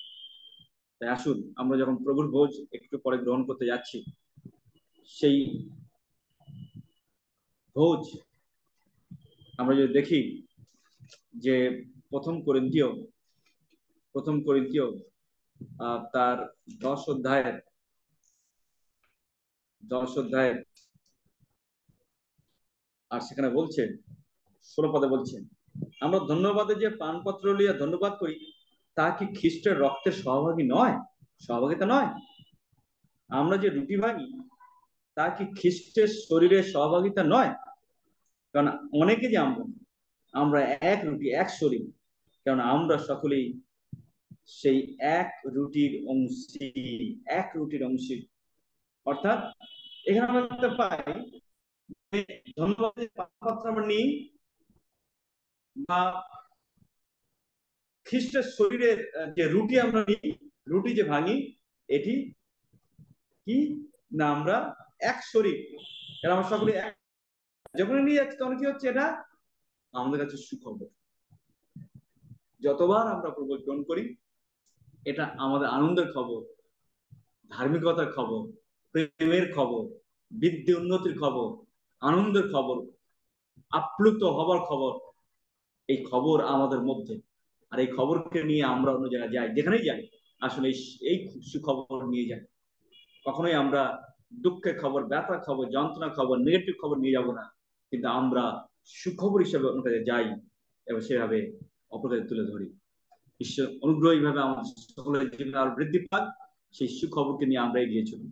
Speaker 2: তাই আসুন, আমরা যখন প্রভুর ভোজ একটু পরে গ্রহণ করতে যাচ্ছি, সেই ভোজ আমরা যদি দেখি যে প্রথম করিন্থীয় তার 10 অধ্যায়ের আর সেখানে বলছে 16 পদে বলছেন, আমরা ধন্যবাদে যে পানপত্র লিয়া ধন্যবাদ করি, তা কি খ্রিস্টের রক্তের সহভাগী নয়, সহভাগিতা নয়? আমরা যে রুটি ভাঙি, তা কি খ্রিস্টের শরীরের সহভাগিতা নয়? কারণ অনেকে যে আমরা এক রুটি, এক শরীর, কারণ আমরা সকলেই সেই এক রুটির অংশী, এক রুটির অংশী। অর্থাৎ এখানে আমরা দেখতে পাই, ধন্যবাদের পাত্র আমরা নিই, বা খ্রিস্টের শরীরের যে রুটি আমরা নিই, রুটি যে ভাঙি, এটি কি না, আমরা এক শরীর, কারণ আমরা সকলে এক, যখন নিয়ে যাচ্ছি, তখন কি হচ্ছে, এটা আমাদের কাছে সুখবর। যতবার আমরা প্রভু গ্রহণ করি, এটা আমাদের আনন্দের খবর, ধার্মিকতার খবর, প্রেমের খবর, বৃদ্ধি উন্নতির খবর, আনন্দের খবর, আপ্লুত হবার খবর। এই খবর আমাদের মধ্যে, আর এই খবরকে নিয়ে আমরা অন্য জায়গায় যাই, যেখানেই যাই, আসলে এই সুখবর নিয়ে যাই। কখনোই আমরা দুঃখের খবর, ব্যথার খবর, যন্ত্রণার খবর, নেগেটিভ খবর নিয়ে যাব না, কিন্তু আমরা সুখবর হিসেবে অন্য কাছে যাই এবং সেভাবে অপরকে তুলে ধরি। ঈশ্বর অনুগ্রহ এইভাবে আমাদের সকলের জীবনে আরো বৃদ্ধি পাক, সেই সুখবরকে নিয়ে আমরা এগিয়ে চলি।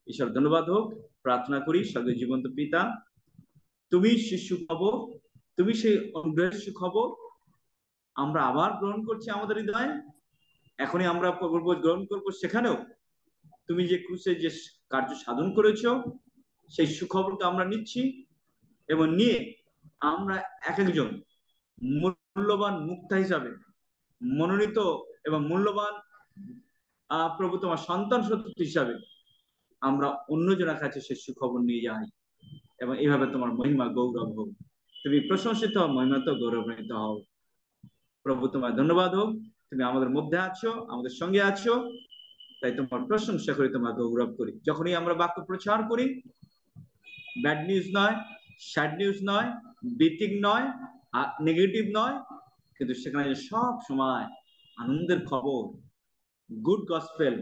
Speaker 2: ঈশ্বর ধন্যবাদ হোক। প্রার্থনা করি। স্বর্গীয় জীবন্ত পিতা, তুমি সেই সুখবর, তুমি সেই অনুগ্রহের সুখবর আমরা আবার গ্রহণ করছি আমাদের হৃদয়ে। এখনই আমরা গ্রহণ করবো, সেখানেও তুমি যে ক্রুশে যে কার্য সাধন করেছো, সেই সুখবরকে আমরা নিচ্ছি, এবং নিয়ে আমরা এক একজন মূল্যবান মুক্তা হিসাবে, মনোনীত এবং মূল্যবান প্রভু তোমার সন্তান সন্ততি হিসাবে আমরা অন্যজনের কাছে সেই সুখবর নিয়ে যাই, এবং এইভাবে তোমার মহিমা গৌরব হোক। তুমি প্রশংসিত হও, মহিমা তো গৌরবান্বিত হও। প্রভু তোমার ধন্যবাদ হোক, তুমি আমাদের মধ্যে আছো, আমাদের সঙ্গে আছো, তাই তোমার প্রশংসা করি, তোমার গৌরব করি। যখনই আমরা বাক্য প্রচার করি, ব্যাড নিউজ নয়, স্যাড নিউজ নয়, বিটিং নয়, নেগেটিভ নয়, কিন্তু সেখানে সব সময় আনন্দের খবর, গুড গসপেল,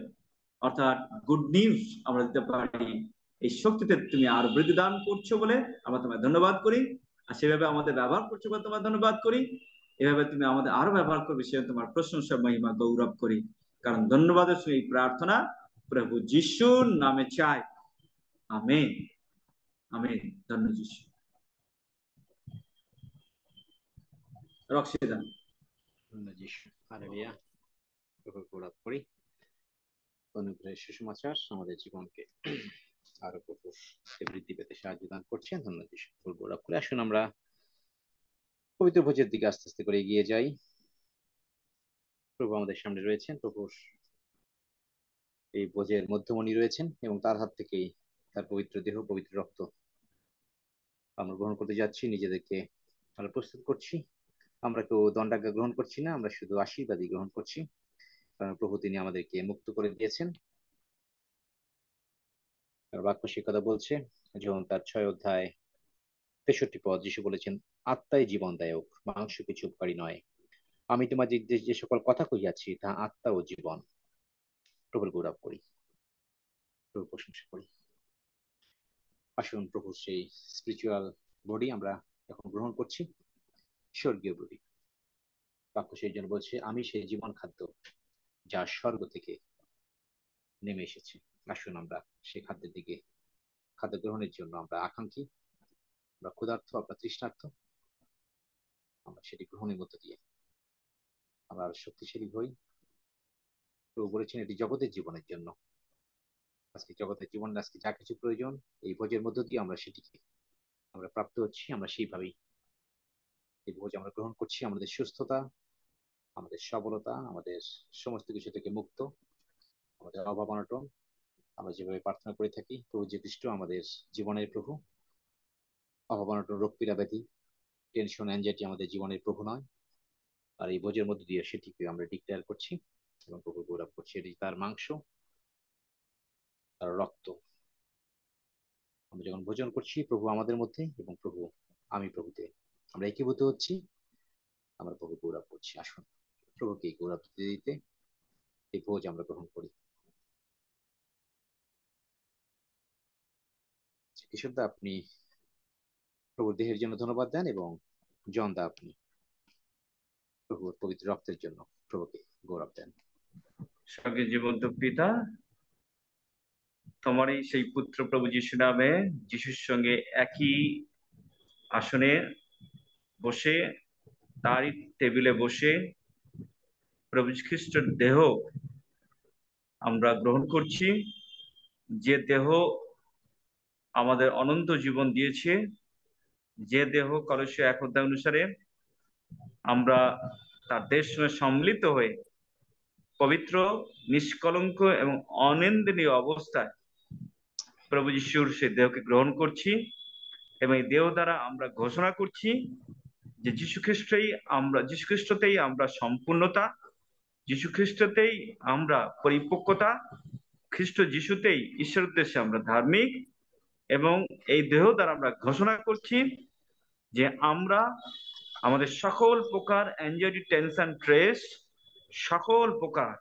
Speaker 2: অর্থাৎ গুড নিউজ আমরা দিতে পারি। এই শক্তিতে তুমি আরো বৃদ্ধি দান করছো বলে আমরা তোমায় ধন্যবাদ করি, আর সেভাবে আমাদের ব্যবহার করছো বলে তোমার ধন্যবাদ করি। এভাবে তুমি আমাদের আরো ব্যবহার করবে, সে তোমার প্রশংসা, মহিমা, গৌরব করি। কারণ ধন্যবাদের সঙ্গে এই প্রার্থনা প্রভু যিশুর নামে চাই। Amen, amen. ধন্য যিশু। রক্সিদান।
Speaker 3: ধন্য যিশু। হালেলুয়া। প্রভুর গৌরব করি। অনুগ্রহের সুসমাচার আমাদের জীবনকে আরো প্রভুর বৃদ্ধি পেতে সাহায্য দান করছেন। ধন্য যিশু। প্রভুর গৌরব করে আসুন আমরা পবিত্র ভোজের দিকে আস্তে আস্তে করে এগিয়ে যাই। প্রভু আমাদের সামনে রয়েছেন। প্রভুর এই ভোজের মধ্যমণি রয়েছেন এবং তার হাত থেকেই তার পবিত্র দেহ, পবিত্র রক্ত আমরা গ্রহণ করতে যাচ্ছি। নিজেদেরকে আমরা প্রস্তুত করছি। আমরা কেউ দণ্ডাজ্ঞা গ্রহণ করছি না, আমরা শুধু আশীর্বাদই গ্রহণ করছি। কারণ প্রভু তিনি আমাদেরকে মুক্ত করে দিয়েছেন। বাক্য সে কথা বলছে, যখন তার 6 অধ্যায় 63 পদ যিশু বলেছেন, আত্মাই জীবনদায়ক, মাংস কিছু উপকারী নয়। আমি তোমার যে সকল কথা কইয়াছি তা আত্মা ও জীবন। প্রভুর গৌরব করি, প্রভুর প্রশংসা করি। আসুন প্রভুর সেই স্পিরিচুয়াল বডি আমরা এখন গ্রহণ করছি, স্বর্গীয় বডি। বাক্য সেই জন্য বলছে, আমি সেই জীবন খাদ্য যা স্বর্গ থেকে নেমে এসেছে। আসুন আমরা সেই খাদ্যের দিকে, খাদ্য গ্রহণের জন্য আমরা আকাঙ্ক্ষী, আমরা ক্ষুধার্ত, আমরা তৃষ্ণার্ত। আমরা সেটি গ্রহণের মধ্য দিয়ে আমরা আরো শক্তিশালী হই। প্রভু বলেছেন এটি জগতের জীবনের জন্য। আজকে জগতের জীবনে আজকে যা কিছু প্রয়োজন এই ভোজের মধ্য দিয়ে আমরা সেটিকে আমরা প্রাপ্ত হচ্ছি। আমরা সেইভাবেই এই ভোজ আমরা গ্রহণ করছি। আমাদের সুস্থতা, আমাদের সবলতা, আমাদের সমস্ত কিছু থেকে মুক্ত, আমাদের অভাব অনটন আমরা যেভাবে প্রার্থনা করে থাকি, প্রভু যে খ্রিস্ট আমাদের জীবনের প্রভু। অভাব অনটন, রোগ পীড়া ব্যাধি, টেনশন, অ্যাংজাইটি আমাদের জীবনের প্রভু নয়। আর এই ভোজের মধ্য দিয়ে সেটিকে আমরা ডিক্লেয়ার করছি এবং প্রভু গৌরব করছি। এটি তার মাংস, তার রক্ত। আমরা যখন ভোজন করছি প্রভু আমাদের মধ্যে এবং প্রভু আমি প্রভুতে আমরা একীভূত হচ্ছি, আমরা প্রভু গৌরব করছি। আসুন প্রভুকে গৌরব দিতে দিতে এই ভোজ আমরা গ্রহণ করি। কিশোরদা আপনি প্রভুর দেহের জন্য ধন্যবাদ দেন এবং জনদা আপনি প্রভুর পবিত্র রক্তের জন্য প্রভুকে গৌরব দেন।
Speaker 2: স্বর্গের জীবন্ত পিতা, তোমারই সেই পুত্র প্রভু যিশু নামে যিশুর সঙ্গে একই আসনে বসে, তারই টেবিলে বসে প্রভু খ্রিস্টের দেহ আমরা গ্রহণ করছি। যে দেহ আমাদের অনন্ত জীবন দিয়েছে, যে দেহ কলসীয় 1 অধ্যায় অনুসারে আমরা তার দেহের সঙ্গে সম্মিলিত হয়ে পবিত্র, নিষ্কলঙ্ক এবং অনিন্দনীয় অবস্থায় প্রভু যিশুর সেই দেহকে গ্রহণ করছি। এবং এই দেহ দ্বারা আমরা ঘোষণা করছি যে যীশু খ্রিস্টতেই আমরা সম্পূর্ণতা, যীশু খ্রিস্টতেই আমরা পরিপক্কতা, খ্রিস্ট যিশুতেই ঈশ্বর উদ্দেশ্যে আমরা ধার্মিক। এবং এই দেহ দ্বারা আমরা ঘোষণা করছি যে আমরা আমাদের সকল প্রকার অ্যাংজাইটি, টেনশন, স্ট্রেস, সকল প্রকার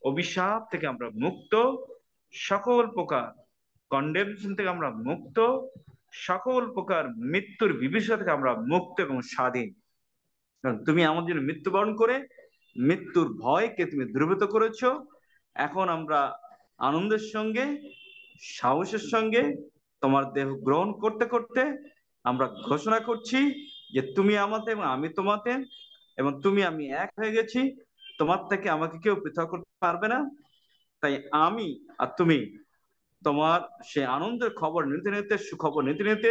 Speaker 2: অভিশাপ থেকে আমরা মুক্ত, সকল প্রকার কন্ডেমশন থেকে আমরা মুক্ত, সকল প্রকার মৃত্যুর বিভীষিকা থেকে আমরা মুক্ত এবং স্বাধীন। কারণ তুমি আমাদের জন্য মৃত্যুবরণ করে মৃত্যুর ভয়কে তুমি দূরীভূত করেছো। এখন আমরা আনন্দের সঙ্গে, সাহসের সঙ্গে তোমার দেহ গ্রহণ করতে করতে আমরা ঘোষণা করছি যে তুমি আমাতে এবং আমি তোমাতে, এবং তুমি আমি এক হয়ে গেছি। তোমার থেকে আমাকে কেউ পৃথক করতে পারবে না। তাই আমি আর তুমি তোমার সে আনন্দের খবর নিতে নিতে, সুখবর নিতে নিতে,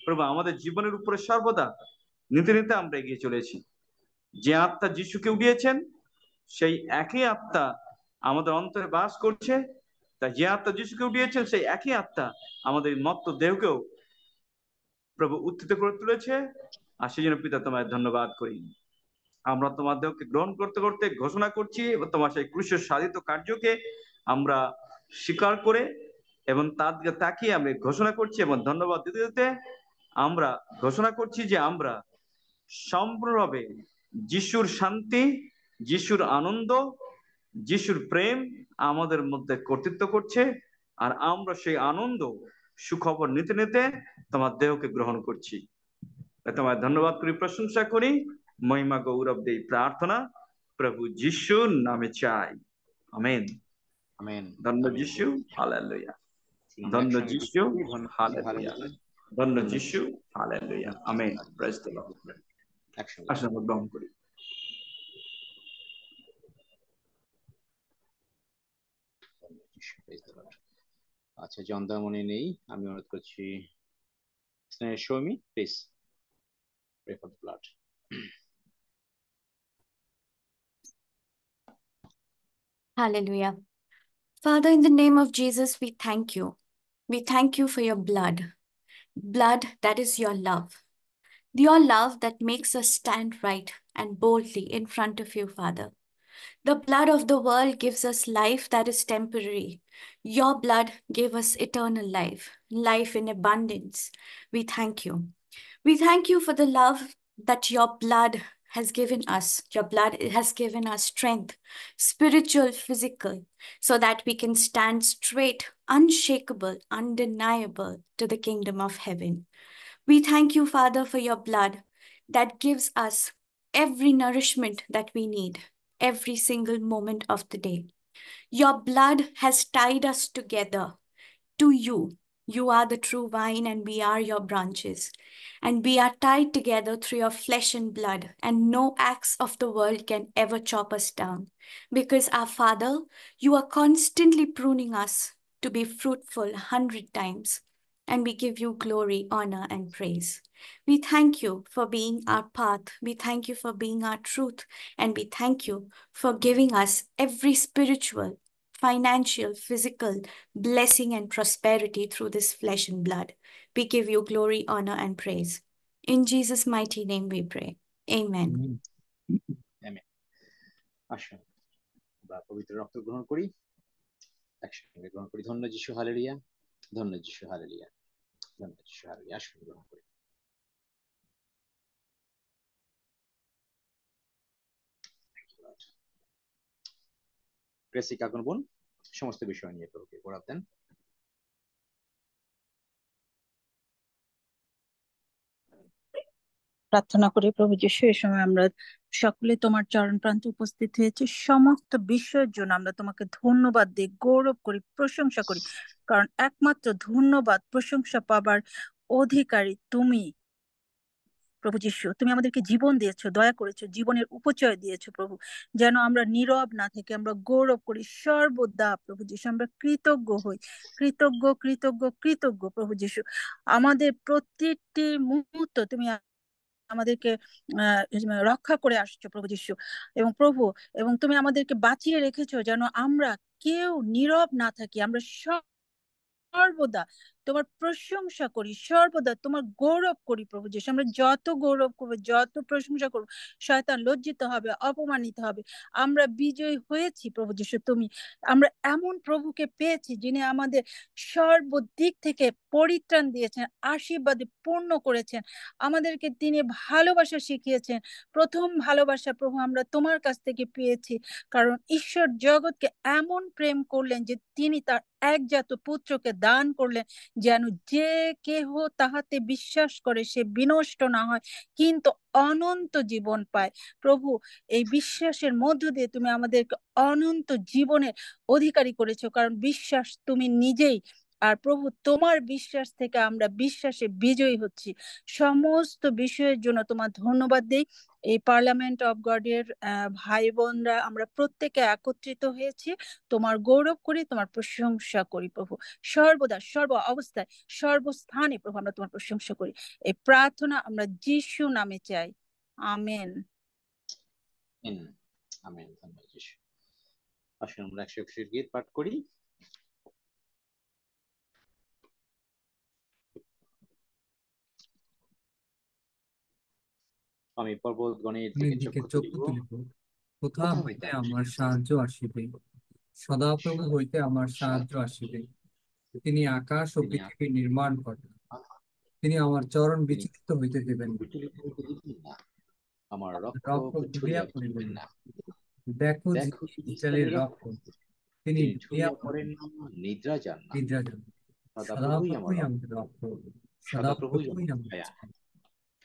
Speaker 2: প্রভু আমাদের জীবনের উপরে সর্বদা নিতে নিতে আমরা এগিয়ে চলেছি। যে আত্মা যিশুকে উঠিয়েছেন সেই একই আত্মা আমাদের অন্তরে বাস করছে। তাই যে আত্মা যিশুকে উঠিয়েছেন সেই একই আত্মা আমাদের মত্ত দেহকেও প্রভু উত্থিত করে তুলেছে। আর সেই জন্য পিতা তোমায় ধন্যবাদ করি। আমরা তোমার দেহকে গ্রহণ করতে করতে ঘোষণা করছি এবং তোমার সেই ক্রুশের সাধিত কার্যকে আমরা স্বীকার করে এবং তার দিকে তাকিয়ে আমরা ঘোষণা করছি এবং ধন্যবাদ দিতে দিতে আমরা ঘোষণা করছি যে আমরা সম্পূর্ণভাবে যিশুর শান্তি, যিশুর আনন্দ, যিশুর প্রেম আমাদের মধ্যে কর্তৃত্ব করছে। আর আমরা সেই আনন্দ, সুখবর নিতে নিতে তোমার দেহকে গ্রহণ করছি। তোমায় ধন্যবাদ করি, প্রশংসা করি, মহিমা গৌরব দেই প্রার্থনা প্রভু যিশুর নামে চাই। আমেন।
Speaker 3: আমেন।
Speaker 2: ধন্য
Speaker 3: আমেন।
Speaker 2: যিশু, হালেলুয়া।
Speaker 3: আমরা
Speaker 2: ধন্য
Speaker 3: একসঙ্গে
Speaker 2: যিশু,
Speaker 3: বলি, ধন্য যিশু,
Speaker 2: হালেলুয়া।
Speaker 3: হালেলুয়া।
Speaker 2: ধন্য
Speaker 3: ধন্য
Speaker 2: যিশু,
Speaker 3: যিশু,
Speaker 2: হালেলুয়া।
Speaker 3: ধন্য যিশু,
Speaker 2: amen. Praise the Lord.
Speaker 3: Hallelujah. একসঙ্গে
Speaker 2: আসুন আমরা গ্রহণ করি।
Speaker 3: ধন্য যিশু, praise the Lord। আচ্ছা, জন্দামণি নেই, আমি অনুরোধ করছি স্নেহের Soumi, please pray for the blood।
Speaker 4: Hallelujah. Father, in the name of Jesus, we thank you. We thank you for your blood. Blood that is your love. Your love that makes us stand right and boldly in front of you, Father. The blood of the world gives us life that is temporary. Your blood gave us eternal life, life in abundance. We thank you. We thank you for the love that your blood has given us. Your blood has given us strength, spiritual, physical, so that we can stand straight, unshakable, undeniable to the kingdom of heaven. We thank you, Father, for your blood that gives us every nourishment that we need every single moment of the day. Your blood has tied us together to you. You are the true vine, and we are your branches. And we are tied together through your flesh and blood, and no axe of the world can ever chop us down. Because our Father, you are constantly pruning us to be fruitful 100 times. And we give you glory, honor, and praise. We thank you for being our path. We thank you for being our truth. And we thank you for giving us every spiritual, financial, physical blessing and prosperity through this flesh and blood. We give you glory, honor, and praise. In Jesus' mighty name we pray. Amen.
Speaker 3: Amen। আসুন আমরা পবিত্র রক্ত গ্রহণ করি, একসঙ্গে গ্রহণ করি। ধন্য যিশু, হালেলুয়া। ধন্য যিশু, হালেলুয়া। ধন্য যিশু, হালেলুয়া। আসুন গ্রহণ করি। প্রেসিক আগুন বোন সমস্ত বিষয় নিয়ে প্রভুকে বরাদ দেন।
Speaker 5: প্রার্থনা করি। প্রভু যিশু, এই সময় আমরা সকলে তোমার চরণ প্রান্তে উপস্থিত হয়েছি। সমস্ত বিষয়ের জন্য আমরা তোমাকে ধন্যবাদ দিই, গৌরব করি, প্রশংসা করি, কারণ একমাত্র ধন্যবাদ, প্রশংসা পাবার অধিকারী তুমি। প্রভু যিশু, তুমি আমাদেরকে জীবন দিয়েছো, দয়া করেছো, জীবনের উপচয় দিয়েছো প্রভু, যেন আমরা নীরব না থেকে আমরা গৌরব করি সর্বদা। প্রভু যিশু, আমরা কৃতজ্ঞ হই, কৃতজ্ঞ কৃতজ্ঞ কৃতজ্ঞ। প্রভু যিশু, আমাদের প্রতিটি মুহূর্ত তুমি আমাদেরকে রক্ষা করে আসছো প্রভু যিশু, এবং প্রভু, এবং তুমি আমাদেরকে বাঁচিয়ে রেখেছো যেন আমরা কেউ নীরব না থাকি। আমরা সর্বদা তোমার প্রশংসা করি, সর্বদা তোমার গৌরব করি প্রভু যিশু। আমরা যত গৌরব করবো, যত প্রশংসা করবো, শয়তান লজ্জিত হবে, অপমানিত হবে। আমরা বিজয়ী হয়েছি প্রভু যিশু। তুমি, আমরা এমন প্রভুকে পেয়েছি যিনি আমাদের সর্বদিক থেকে পরিত্রাণ দিয়েছেন, আশীর্বাদে পূর্ণ করেছেন, আমাদেরকে তিনি ভালোবাসা শিখিয়েছেন। প্রথম ভালোবাসা প্রভু আমরা তোমার কাছ থেকে পেয়েছি, কারণ ঈশ্বর জগৎকে এমন প্রেম করলেন যে তিনি তার একজাত পুত্রকে দান করলেন, যেন যে কেহ তাহাতে বিশ্বাস করে সে বিনষ্ট না হয়, কিন্তু অনন্ত জীবন পায়। প্রভু, এই বিশ্বাসের মধ্য দিয়ে তুমি আমাদেরকে অনন্ত জীবনের অধিকারী করেছো, কারণ বিশ্বাস তুমি নিজেই। আর প্রভু, তোমার বিশ্বাস থেকে আমরা বিশ্বাসে বিজয়ী হচ্ছি। সমস্ত বিষয়ের জন্য তোমার ধন্যবাদ দেই। এই পার্লামেন্ট অফ গডের ভাই বোনরা আমরা প্রত্যেকে একত্রিত হয়েছি, তোমার গৌরব করি, তোমার প্রশংসা করি প্রভু। সর্বদা, সর্ব অবস্থায়, সর্বস্থানে প্রভু আমরা তোমার প্রশংসা করি। এই প্রার্থনা আমরা যিশু নামে চাই। আমেন।
Speaker 3: আমেন। ধন্যবাদ যিশু। আসুন আমরা 121 গীত পাঠ করি। আমি পর্বতগণের দিকে চক্ষু তুলিব,
Speaker 1: কোথা হইতে আমার সাহায্য আসিবে? সদাপ্রভু হইতে আমার সাহায্য আসিবে। তিনি আকাশ ও পৃথিবী নির্মাণ করেন, তিনি আমার চরণ বিচলিত হইতে দেবেন
Speaker 3: না, আমার রক্ষ
Speaker 1: রক্ত
Speaker 3: ছড়িয়া
Speaker 1: ঢুলিয়া পড়িবেন
Speaker 3: না।
Speaker 1: না। দেখো
Speaker 3: দেখো
Speaker 1: ইসরায়েলের রক্ত, তিনি ঢুলিয়া
Speaker 3: পড়েন না, নিদ্রা যান না।
Speaker 1: নিদ্রা যান।
Speaker 3: সদাপ্রভুই আমার
Speaker 1: সদাপ্রভুই আমাদের রক্ত,
Speaker 3: সদাপ্রভুই
Speaker 1: সদাপ্রভুই
Speaker 3: আমার
Speaker 1: আমাদের
Speaker 3: ছায়া।
Speaker 1: ছায়া।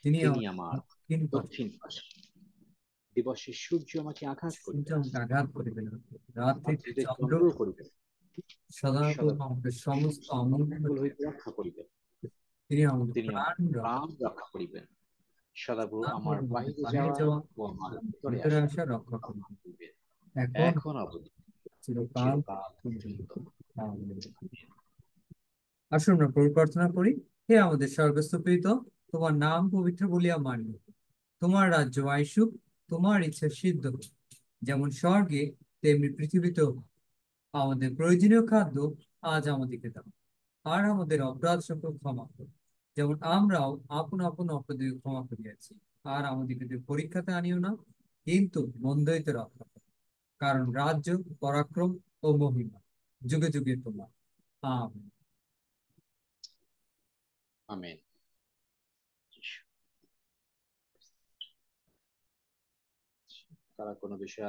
Speaker 1: তিনি
Speaker 3: তিনি
Speaker 1: আমার
Speaker 3: আমার
Speaker 1: দক্ষিণ পাশে।
Speaker 3: দক্ষিণ পাশে। দিবসে সূর্য আমাকে আঘাত করিবে
Speaker 1: সূর্য আমাকে আঘাত করিবে না, রাত্রিতে
Speaker 3: রাত্রিতে
Speaker 1: চন্দ্র
Speaker 3: চন্দ্র করিবে
Speaker 1: সদাপ্রভু
Speaker 3: সদা
Speaker 1: আমাদের সমস্ত অমঙ্গল
Speaker 3: মঙ্গল হইতে রক্ষা করিবেন।
Speaker 1: তিনি আমাদের
Speaker 3: তিনি আমার
Speaker 1: প্রাণ রক্ষা
Speaker 3: প্রাণ রক্ষা করিবেন। সদাপ্রভু আমার
Speaker 1: সদাপ্রভু আমাদের
Speaker 3: বাহিরে
Speaker 1: বাহিরে
Speaker 3: যাওয়া
Speaker 1: যাওয়া
Speaker 3: ও আমার
Speaker 1: এবং
Speaker 3: ভিতরে
Speaker 1: ভিতরে
Speaker 3: আসা
Speaker 1: আসা রক্ষা
Speaker 3: রক্ষা
Speaker 1: করিবেন
Speaker 3: করিবেন
Speaker 1: এখন
Speaker 3: এখন অবধি
Speaker 1: চিরকাল
Speaker 3: চিরকাল
Speaker 1: পর্যন্ত।
Speaker 3: পর্যন্ত।
Speaker 1: আমেন। আসুন আমরা প্রভু প্রার্থনা করি। হে আমাদের স্বর্গস্থ পিতা, তোমার নাম পবিত্র বলিয়া মানি, তোমার রাজ্য আইসুক, তোমার ইচ্ছা সিদ্ধ হোক, যেমন স্বর্গে তেমনি পৃথিবীতেও। আমাদের প্রয়োজনীয় খাদ্য আজ আমাদেরকে দাও, আর আমাদের অপরাধ সকল ক্ষমা করো, যেমন আমরাও আপন আপন অপরাধীকে ক্ষমা করিয়াছি। আর আমাদেরকে দিয়ে পরীক্ষাতে আনিও না, কিন্তু মন্দ হইতে রক্ষা করো, কারণ রাজ্য, পরাক্রম ও মহিমা যুগে যুগে তোমার। আমেন।
Speaker 3: আমেন। তারা কোনো বিষয়